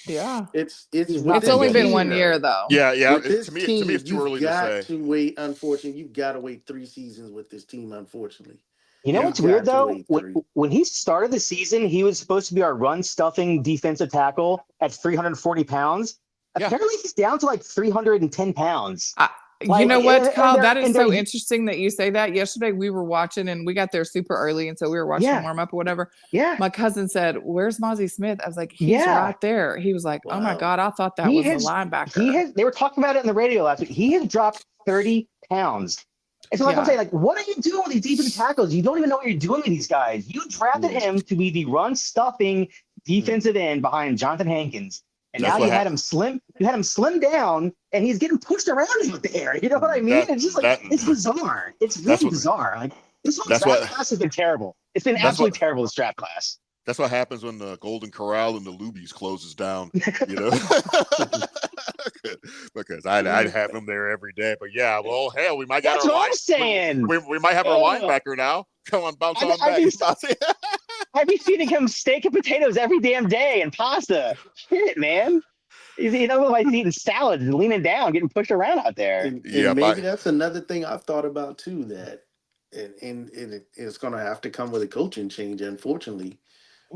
yeah. It's He's with not It's this only been team, 1 year, though. though. Yeah, yeah. With this To me, team, it's too you've early to got say. to wait. Unfortunately, you've got to wait 3 seasons with this team. Unfortunately, You know Yeah. what's you've weird got to though? wait three. When he started the season, he was supposed to be our run stuffing defensive tackle at 340 pounds. Yeah. Apparently, he's down to like 310 pounds. You know what, Kyle? That is so they're- interesting that you say that. Yesterday we were watching and we got there super early, and so we were watching Yeah. warm up or whatever. Yeah, My cousin said, "Where's Mozzie Smith?" I was like, "He's Yeah. right there." He was like, "Oh my Wow. god, I thought that He was has- a linebacker." They were talking about it in the radio last week. He has dropped 30 pounds. And so, like I'm Yeah. saying, like, what are you doing with these defensive tackles? You don't even know what you're doing with these guys. You drafted Yeah. him to be the run stuffing defensive end behind Jonathan Hankins. And That's now what you had him slim. You had him slim down, and he's getting pushed around out there. You know what I mean? That- It's just like that- it's bizarre. It's That's really what- bizarre. Like this whole that's draft what- class has been terrible. It's been That's absolutely what- terrible. This draft class. That's what happens when the Golden Corral and the Lubies closes down. You know, because I'd have them there every day. But yeah, well, hell, we might got That's our what I'm saying. We might have our linebacker now. Come on, bounce on back. I'd be feeding him steak and potatoes every damn day and pasta. Shit, man. You know, like he's eating salads and leaning down, getting pushed around out there. And Yeah, maybe that's another thing I've thought about too. That it's going to have to come with a coaching change, unfortunately.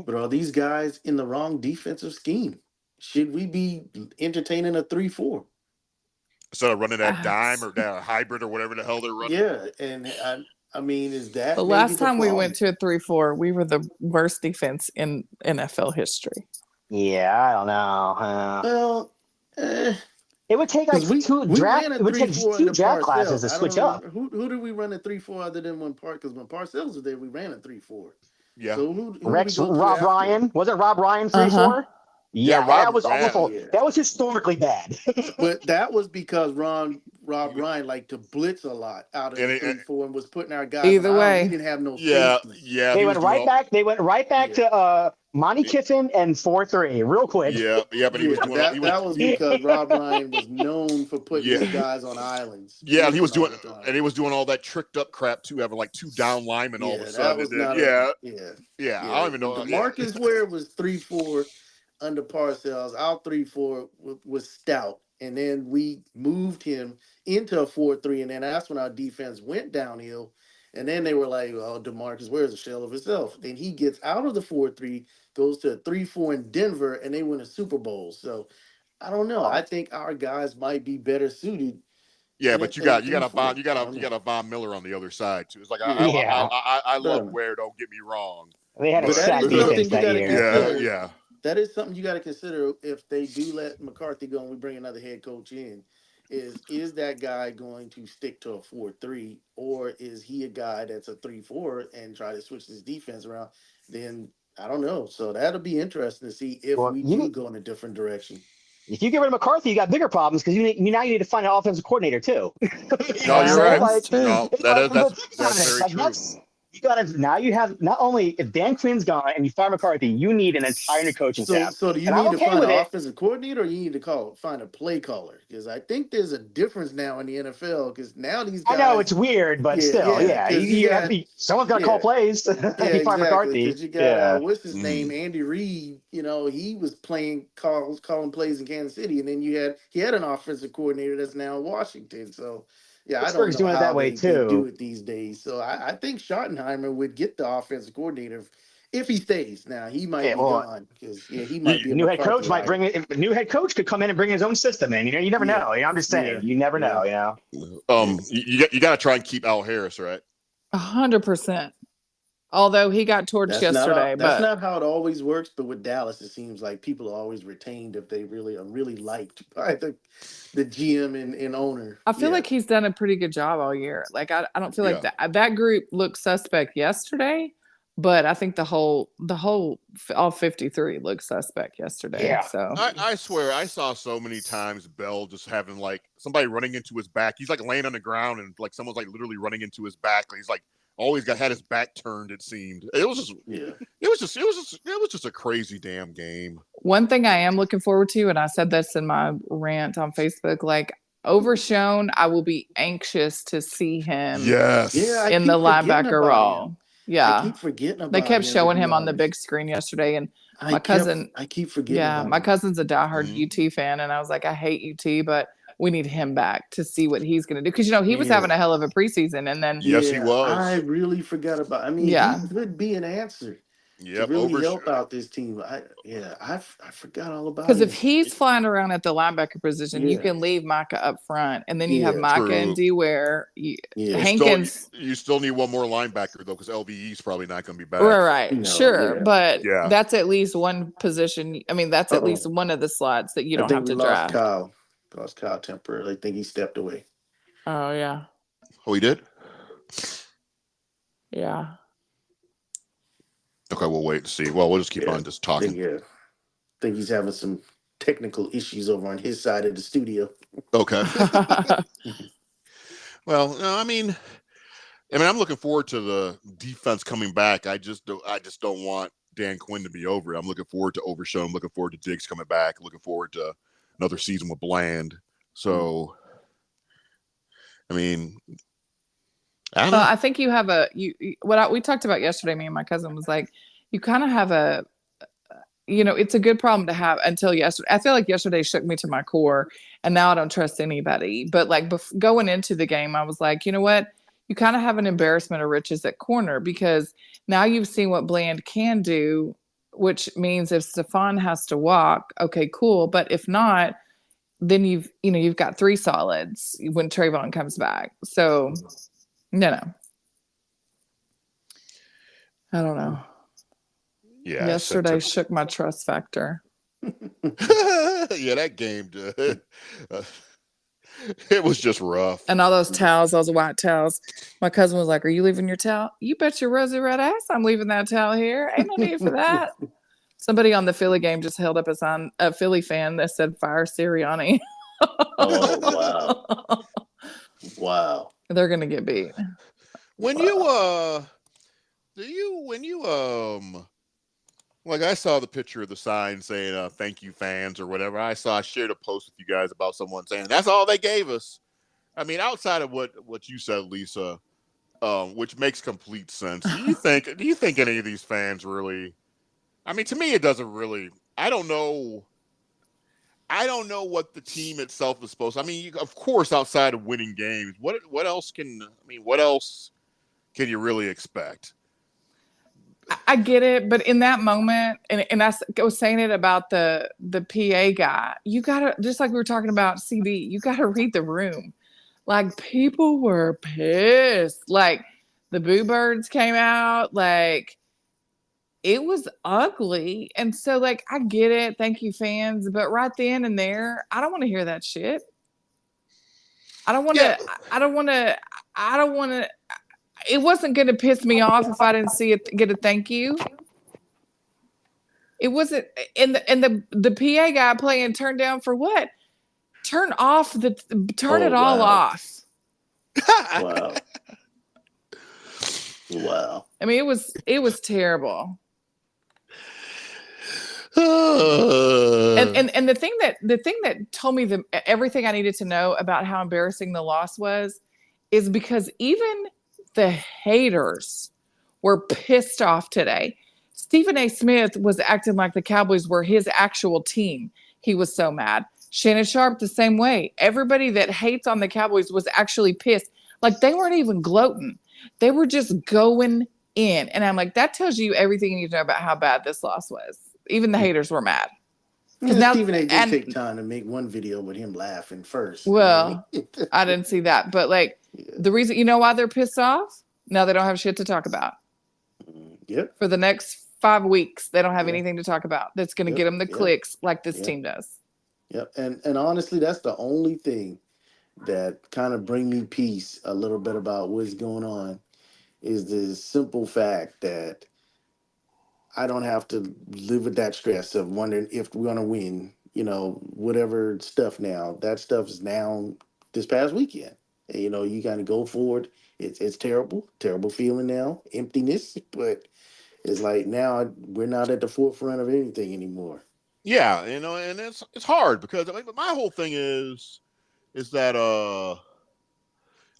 But are these guys in the wrong defensive scheme? Should we be entertaining a 3-4? Instead of running that dime or that hybrid or whatever the hell they're running. Yeah, and I mean, is that The maybe last time we problem? went to a 3-4, we were the worst defense in NFL history. Yeah, I don't know. Well, It would take like we draft. ran a It would take 3-4 two under draft Parcells. classes to I don't switch up. remember- Who did we run a 3-4 other than when Because when Parcells was there, we ran a 3-4. Yeah. So who Rex, did we go to Rob after? Ryan. Was it Rob Ryan 3-4? Uh-huh. Yeah, Rob- that was yeah. awful. Yeah. That was historically bad. But that was because Rob Ryan liked to blitz a lot out of And the it- 3-4 and was putting our guys. Either on island. way. We didn't have no Yeah, safety. yeah. They he went was right doing back. They went right back to Monty Yeah. Kiffin and 4-3 real quick. Yeah, but he was doing. that was because Rob Ryan was known for putting his guys on islands. Yeah, he was blitzing doing, all the time. and he was doing all that tricked up crap too, having like 2 down linemen all of a that sudden. was And then- not yeah, I don't even know. Marcus Ware was 3-4 under Parcells. Our 3-4 was stout, and then we moved him into a 4-3, and then that's when our defense went downhill. And then they were like, "Oh, DeMarcus Ware's a shell of himself." Then he gets out of the 4-3, goes to a 3-4 in Denver, and they win a Super Bowl. So I don't know. I think our guys might be better suited. Yeah, but you got a 3-4. Von Miller on the other side too. It's like Yeah. I love Done. Ware. Don't get me wrong. They had a But that stacked is something defense you that gotta year. consider. Yeah. That is something you got to consider if they do let McCarthy go and we bring another head coach in. Is that guy going to stick to a 4-3, or is he a guy that's a 3-4 and try to switch his defense around? Then I don't know. So that'll be interesting to see if Well, we do go in a different direction. If you get rid of McCarthy, you got bigger problems because now you need to find an offensive coordinator too. No, you're right. That's true. No, that's very true. You gotta now. You have not only if Dan Quinn's gone and you fire McCarthy, you need an entire new coaching staff. So do you And I'm need to okay find with an it. offensive coordinator, or you need to find a play caller? Because I think there's a difference now in the NFL. Because now these I guys, know it's weird, but still, yeah. 'cause You have to be, someone's got to call plays. Yeah, if you fire exactly. McCarthy. Because you got what's his Mm. name, Andy Reid. You know, he was calling plays in Kansas City, and then he had an offensive coordinator that's now in Washington. So yeah, Pittsburgh's I don't know doing it how that way, they too. do it these days. So I think Schottenheimer would get the offensive coordinator if he stays. Now he might be gone because he might be a new head coach McCarthy might hire. bring it. A new head coach could come in and bring his own system in. You never know. I'm just saying, Yeah. you never know. You know. You got to try and keep Al Harris, right? 100%. Although he got torched yesterday, That's but not how it always works. But with Dallas, it seems like people are always retained if they really are really liked by the GM and owner. I feel like he's done a pretty good job all year. Like I don't feel like that group looked suspect yesterday, But I think all 53 looked suspect yesterday. Yeah. So I swear I saw so many times Bell just having like somebody running into his back. He's like laying on the ground and like someone's like literally running into his back. He's like always had his back turned. It seemed it was just a crazy damn game. one thing I am looking forward to, and I said this in my rant on Facebook, like Overshown, I will be anxious to see him Yes. Yeah, I in the keep forgetting linebacker about role. him. I Yeah. keep forgetting They about kept him, to showing be him on the honest. big screen yesterday, and my cousin, I keep forgetting yeah, about my him. cousin's a diehard Mhm. UT fan, and I was like, I hate UT, but we need him back to see what he's going to do because he was Yeah. having a hell of a preseason, and then Yes, he Yeah, I was. really forgot about. I mean, yeah, he could be an answer to Yep, really over. help out this team. I forgot all about because him. if he's flying around at the linebacker position, you Yeah, can leave Micah up front, and then you have yeah, Micah and True. D Ware, yeah. Hankins. You still need one more linebacker though, because LVE's probably not going to be back. Right, No, sure, yeah. but Yeah. that's at least one position. I mean, that's at least one of the slots that you I don't think have we to lost draft. Kyle. Lost Kyle temporarily. I think he stepped away. Oh yeah, Oh, he did. yeah. Okay, we'll wait and see. Well, we'll just keep on just talking. I think he's having some technical issues over on his side of the studio. Okay. Well, no, I mean, I'm looking forward to the defense coming back. I just don't want Dan Quinn to be over it. I'm looking forward to Overshown. I'm looking forward to Diggs coming back. Looking forward to another season with Bland. So, I mean, I don't know. I think you have we talked about yesterday. Me and my cousin was like, you kind of have it's a good problem to have until yesterday. I feel like yesterday shook me to my core, and now I don't trust anybody. But like going into the game, I was like, you know what? You kind of have an embarrassment of riches at corner because now you've seen what Bland can do, which means if Stephon has to walk, okay, cool. But if not, then you've got three solids when Trayvon comes back. So, no, I don't know. Yeah. Yesterday shook my trust factor. Yeah, that game, it was just rough. And all those towels, those white towels. My cousin was like, "Are you leaving your towel?" You bet your rosy red ass I'm leaving that towel here. Ain't no need for that. Somebody on the Philly game just held up a sign, a Philly fan that said "Fire Sirianni." Oh wow. Wow. They're gonna get beat. When you like I saw the picture of the sign saying thank you fans or whatever. I shared a post with you guys about someone saying that's all they gave us. I mean, outside of what you said, Lisa, which makes complete sense. Do you think any of these fans really, I mean, to me it doesn't really, I don't know what the team itself is supposed to. I mean, of course, outside of winning games, what else can you really expect? I get it, but in that moment, and I was saying it about the PA guy, you gotta, just like we were talking about CD, you gotta read the room. Like people were pissed. Like the Boo Birds came out, like it was ugly. And so like I get it, thank you fans, but right then and there, I don't want to hear that shit. I don't want to it wasn't going to piss me off if I didn't see it get a thank you. It wasn't, and the PA guy playing turn down for what? Turn it all off. Wow. Wow. I mean, it was terrible. And the thing that told me everything I needed to know about how embarrassing the loss was is because even the haters were pissed off today. Stephen A. Smith was acting like the Cowboys were his actual team. He was so mad. Shannon Sharp the same way. Everybody that hates on the Cowboys was actually pissed. Like they weren't even gloating. They were just going in. And I'm like, that tells you everything you need to know about how bad this loss was. Even the haters were mad. Yeah, Stephen A. did take time to make one video with him laughing first. Well, I didn't see that. But like the reason, you know why they're pissed off? Now they don't have shit to talk about. Yep. For the next 5 weeks, they don't have anything to talk about that's going to get them the clicks like this team does. Yep. And honestly, that's the only thing that kind of bring me peace a little bit about what's going on is the simple fact that I don't have to live with that stress of wondering if we're gonna win. Whatever stuff now. That stuff is now this past weekend. And, you kind of go forward. It's terrible, terrible feeling now, emptiness. But it's like now we're not at the forefront of anything anymore. Yeah, and it's hard because but my whole thing is that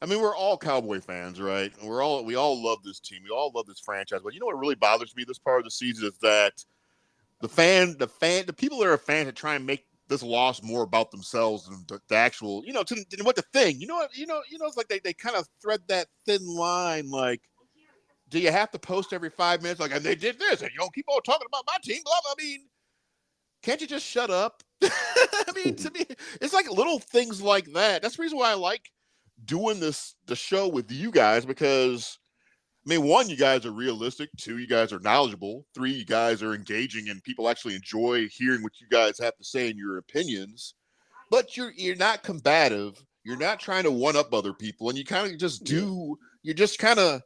I mean, we're all Cowboy fans, right? And we all love this team. We all love this franchise. But you know what really bothers me this part of the season is that the people that are fans that try and make this loss more about themselves than the actual, than what the thing. It's like they kind of thread that thin line. Like, do you have to post every 5 minutes? Like, and they did this, and you don't keep on talking about my team. Blah blah. I mean, can't you just shut up? I mean, to me, it's like little things like that. That's the reason why I like doing the show with you guys, because I mean, one, you guys are realistic. Two, you guys are knowledgeable. Three, you guys are engaging and people actually enjoy hearing what you guys have to say and your opinions. But you're not combative. You're not trying to one up other people, and you kind of just do. You just kind of.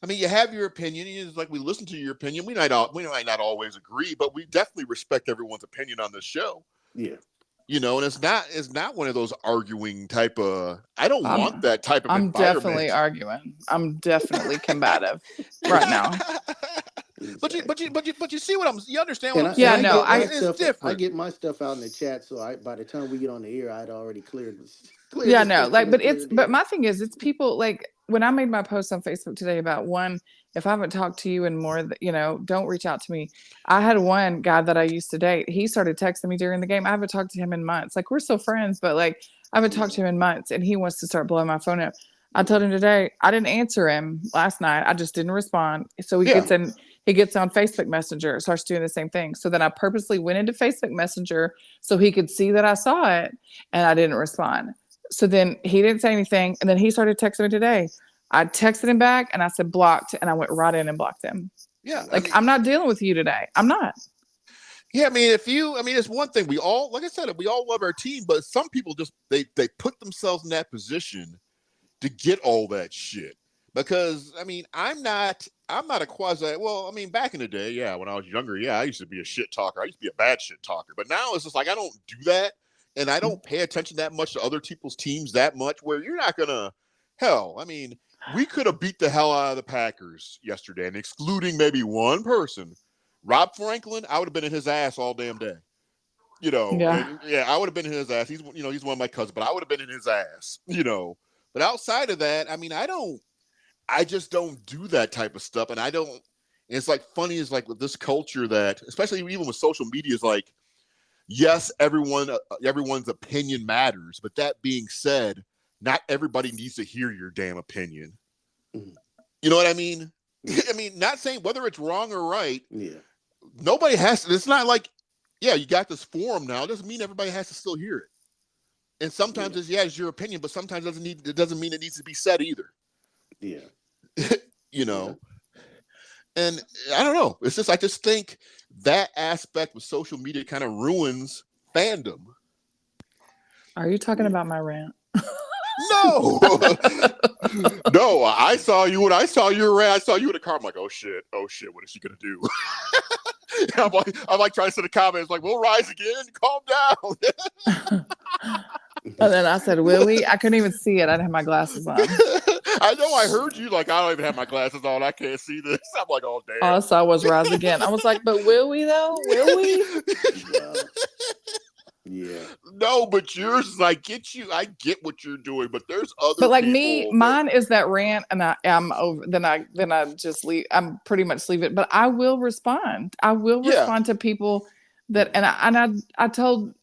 I mean, you have your opinion. It's like we listen to your opinion. We might not always agree, but we definitely respect everyone's opinion on this show. Yeah. And it's not one of those arguing type of. I don't want that type of. I'm definitely arguing. I'm definitely combative right now. But you see what you understand what I'm saying? Yeah, no, it's different. I get my stuff out in the chat, so by the time we get on the air, I'd already cleared this. Yeah, no, but my thing is, it's people like when I made my post on Facebook today about one, if I haven't talked to you in more, don't reach out to me. I had one guy that I used to date. He started texting me during the game. I haven't talked to him in months. Like, we're still friends, but like, I haven't talked to him in months, and he wants to start blowing my phone up. I told him today, I didn't answer him last night. I just didn't respond. So he gets on Facebook Messenger, starts doing the same thing. So then I purposely went into Facebook Messenger so he could see that I saw it, and I didn't respond. So then he didn't say anything. And then he started texting me today. I texted him back and I said blocked, and I went right in and blocked him. Yeah. I'm not dealing with you today. I'm not. Yeah. I mean, it's one thing. We all, like I said, we all love our team, but some people just, they put themselves in that position to get all that shit. Because I mean, I'm not a back in the day, yeah, when I was younger, yeah, I used to be a shit talker. I used to be a bad shit talker. But now it's just like, I don't do that. And I don't pay attention that much to other people's teams that much, where you're not going to, I mean, we could have beat the hell out of the Packers yesterday, and excluding maybe one person, Rob Franklin, I would have been in his ass all damn day. I would have been in his ass. He's one of my cousins, but I would have been in his ass, But outside of that, I mean, I just don't do that type of stuff. And it's like funny is like with this culture that, especially even with social media, is like, yes, everyone's opinion matters. But that being said, not everybody needs to hear your damn opinion. You know what I mean? I mean, not saying whether it's wrong or right. Yeah. Nobody has to. It's not like, yeah, you got this forum now. It doesn't mean everybody has to still hear it. And sometimes it's your opinion, but sometimes it doesn't mean it needs to be said either. Yeah. And I don't know. It's just, I just think that aspect with social media kind of ruins fandom. Are you talking about my rant? No, no. I saw you when I saw your rant. I saw you in the car. I'm like, oh shit. What is she gonna do? I'm like trying to send a comment. Like, we'll rise again. Calm down. And then I said, will we? I couldn't even see it. I didn't have my glasses on. I know. I heard you. Like, I don't even have my glasses on. I can't see this. I'm like, oh damn. All I saw was rise again. I was like, but will we though? Will we? Yeah. No, but yours is like, I get what you're doing, but there's other. But like mine is that rant, and I'm over. Then I just leave. I'm pretty much leave it. But I will respond. I will respond to people that, and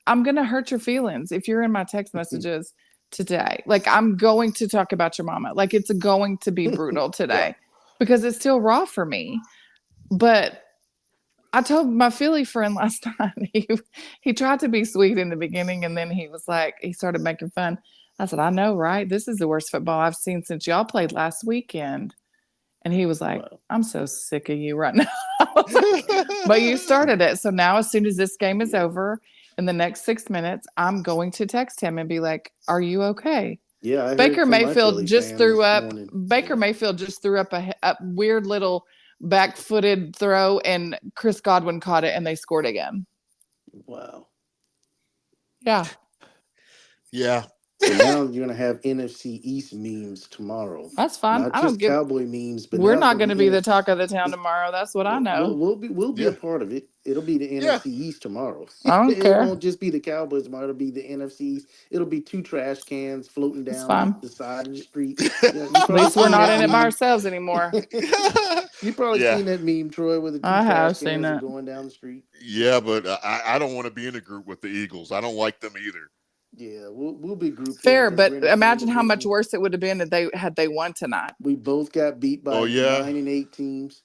I'm gonna hurt your feelings if you're in my text messages today. Like, I'm going to talk about your mama. Like, it's going to be brutal today because it's still raw for me. But I told my Philly friend last night, he tried to be sweet in the beginning, and then he started making fun. I said, I know, right? This is the worst football I've seen since y'all played last weekend. And he was like, I'm so sick of you right now. But you started it. So now as soon as this game is over, in the next 6 minutes, I'm going to text him and be like, are you okay? Yeah. Baker Mayfield just threw up. Baker Mayfield just threw up a weird little back-footed throw, and Chris Godwin caught it, and they scored again. Wow. Yeah. Yeah. So now you're gonna have NFC East memes tomorrow. That's fine. Not I don't just give. Cowboy memes, but We're now it's not gonna going to be be the NFC. talk of the town tomorrow. That's what I know. We'll be Yeah. a part of it. It'll be the Yeah. NFC East tomorrow. I don't It care. won't just be the Cowboys tomorrow. It'll be the NFC East. It'll be 2 trash cans floating It's down fine. the side of the street. Yeah, you At probably least we're seen not that in it by meme. ourselves anymore. You probably Yeah. seen that meme, Troy, where the 2 I trash have seen cans are it. going down the street. Yeah, but I don't want to be in a group with the Eagles. I don't like them either. Yeah, we'll be grouped in Fair, because but we're in the same imagine how much division. worse it would have been if they won tonight. We both got beat Oh by yeah. 9 and 8 teams.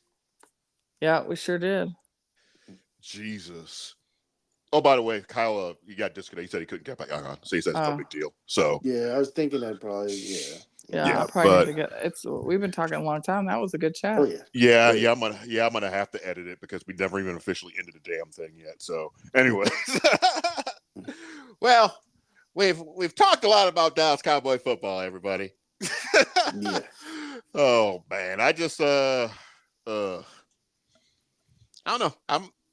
Yeah, we sure did. Jesus. Oh, by the way, Kyle, he got disconnected. He said he couldn't get back on, so he said it's no big deal. So Yeah, I was thinking that probably. Yeah, I probably need to get. We've been talking a long time. That was a good chat. Oh yeah. I'm gonna have to edit it because we never even officially ended the damn thing yet. So, anyways, well, we've talked a lot about Dallas Cowboy football, everybody. Yeah. Oh man, I just I don't know.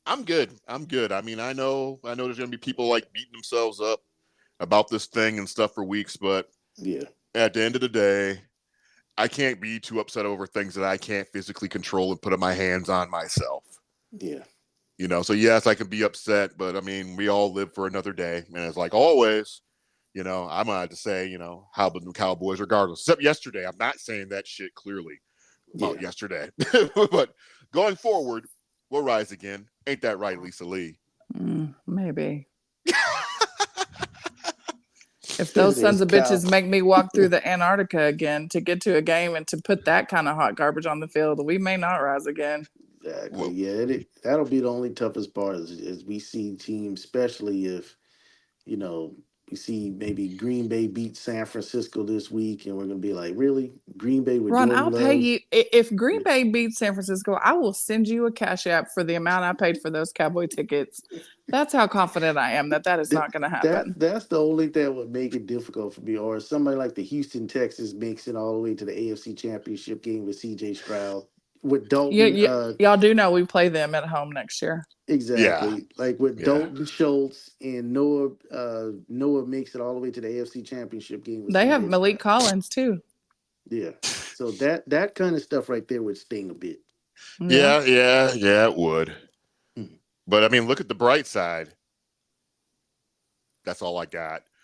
I'm good. I'm good. I mean, I know there's gonna be people like beating themselves up about this thing and stuff for weeks, but Yeah. at the end of the day, I can't be too upset over things that I can't physically control and put my hands on myself. Yeah. You know, so yes, I can be upset, but I mean, we all live for another day. And it's like always, you know, I'm going to have to say, you know, how about the Cowboys regardless. Except yesterday, I'm not saying that shit clearly about yesterday. But going forward, we'll rise again. Ain't that right, Lisa Lee? Maybe. If those sons of bitches make me walk through the Antarctica again to get to a game and to put that kind of hot garbage on the field, we may not rise again. Exactly. Well, Yeah, that'll be the only toughest part is we see teams, especially if, you know, we see maybe Green Bay beat San Francisco this week, and we're gonna be like, really, Green Bay with Ron, Jordan I'll pay Love? you if Green Bay beats San Francisco. I will send you a cash app for the amount I paid for those Cowboy tickets. That's how confident I am that is not going to happen. That's the only thing that would make it difficult for me. Or somebody like the Houston Texans makes it all the way to the AFC Championship game with CJ Stroud. With Dalton, y'all do know we play them at home next year. Exactly. Yeah. Like with Dalton Schultz and Noah makes it all the way to the AFC Championship game. With they CJ have Malik Stroud. Collins too. Yeah. So that kind of stuff right there would sting a bit. Yeah, it would. But I mean, look at the bright side. That's all I got.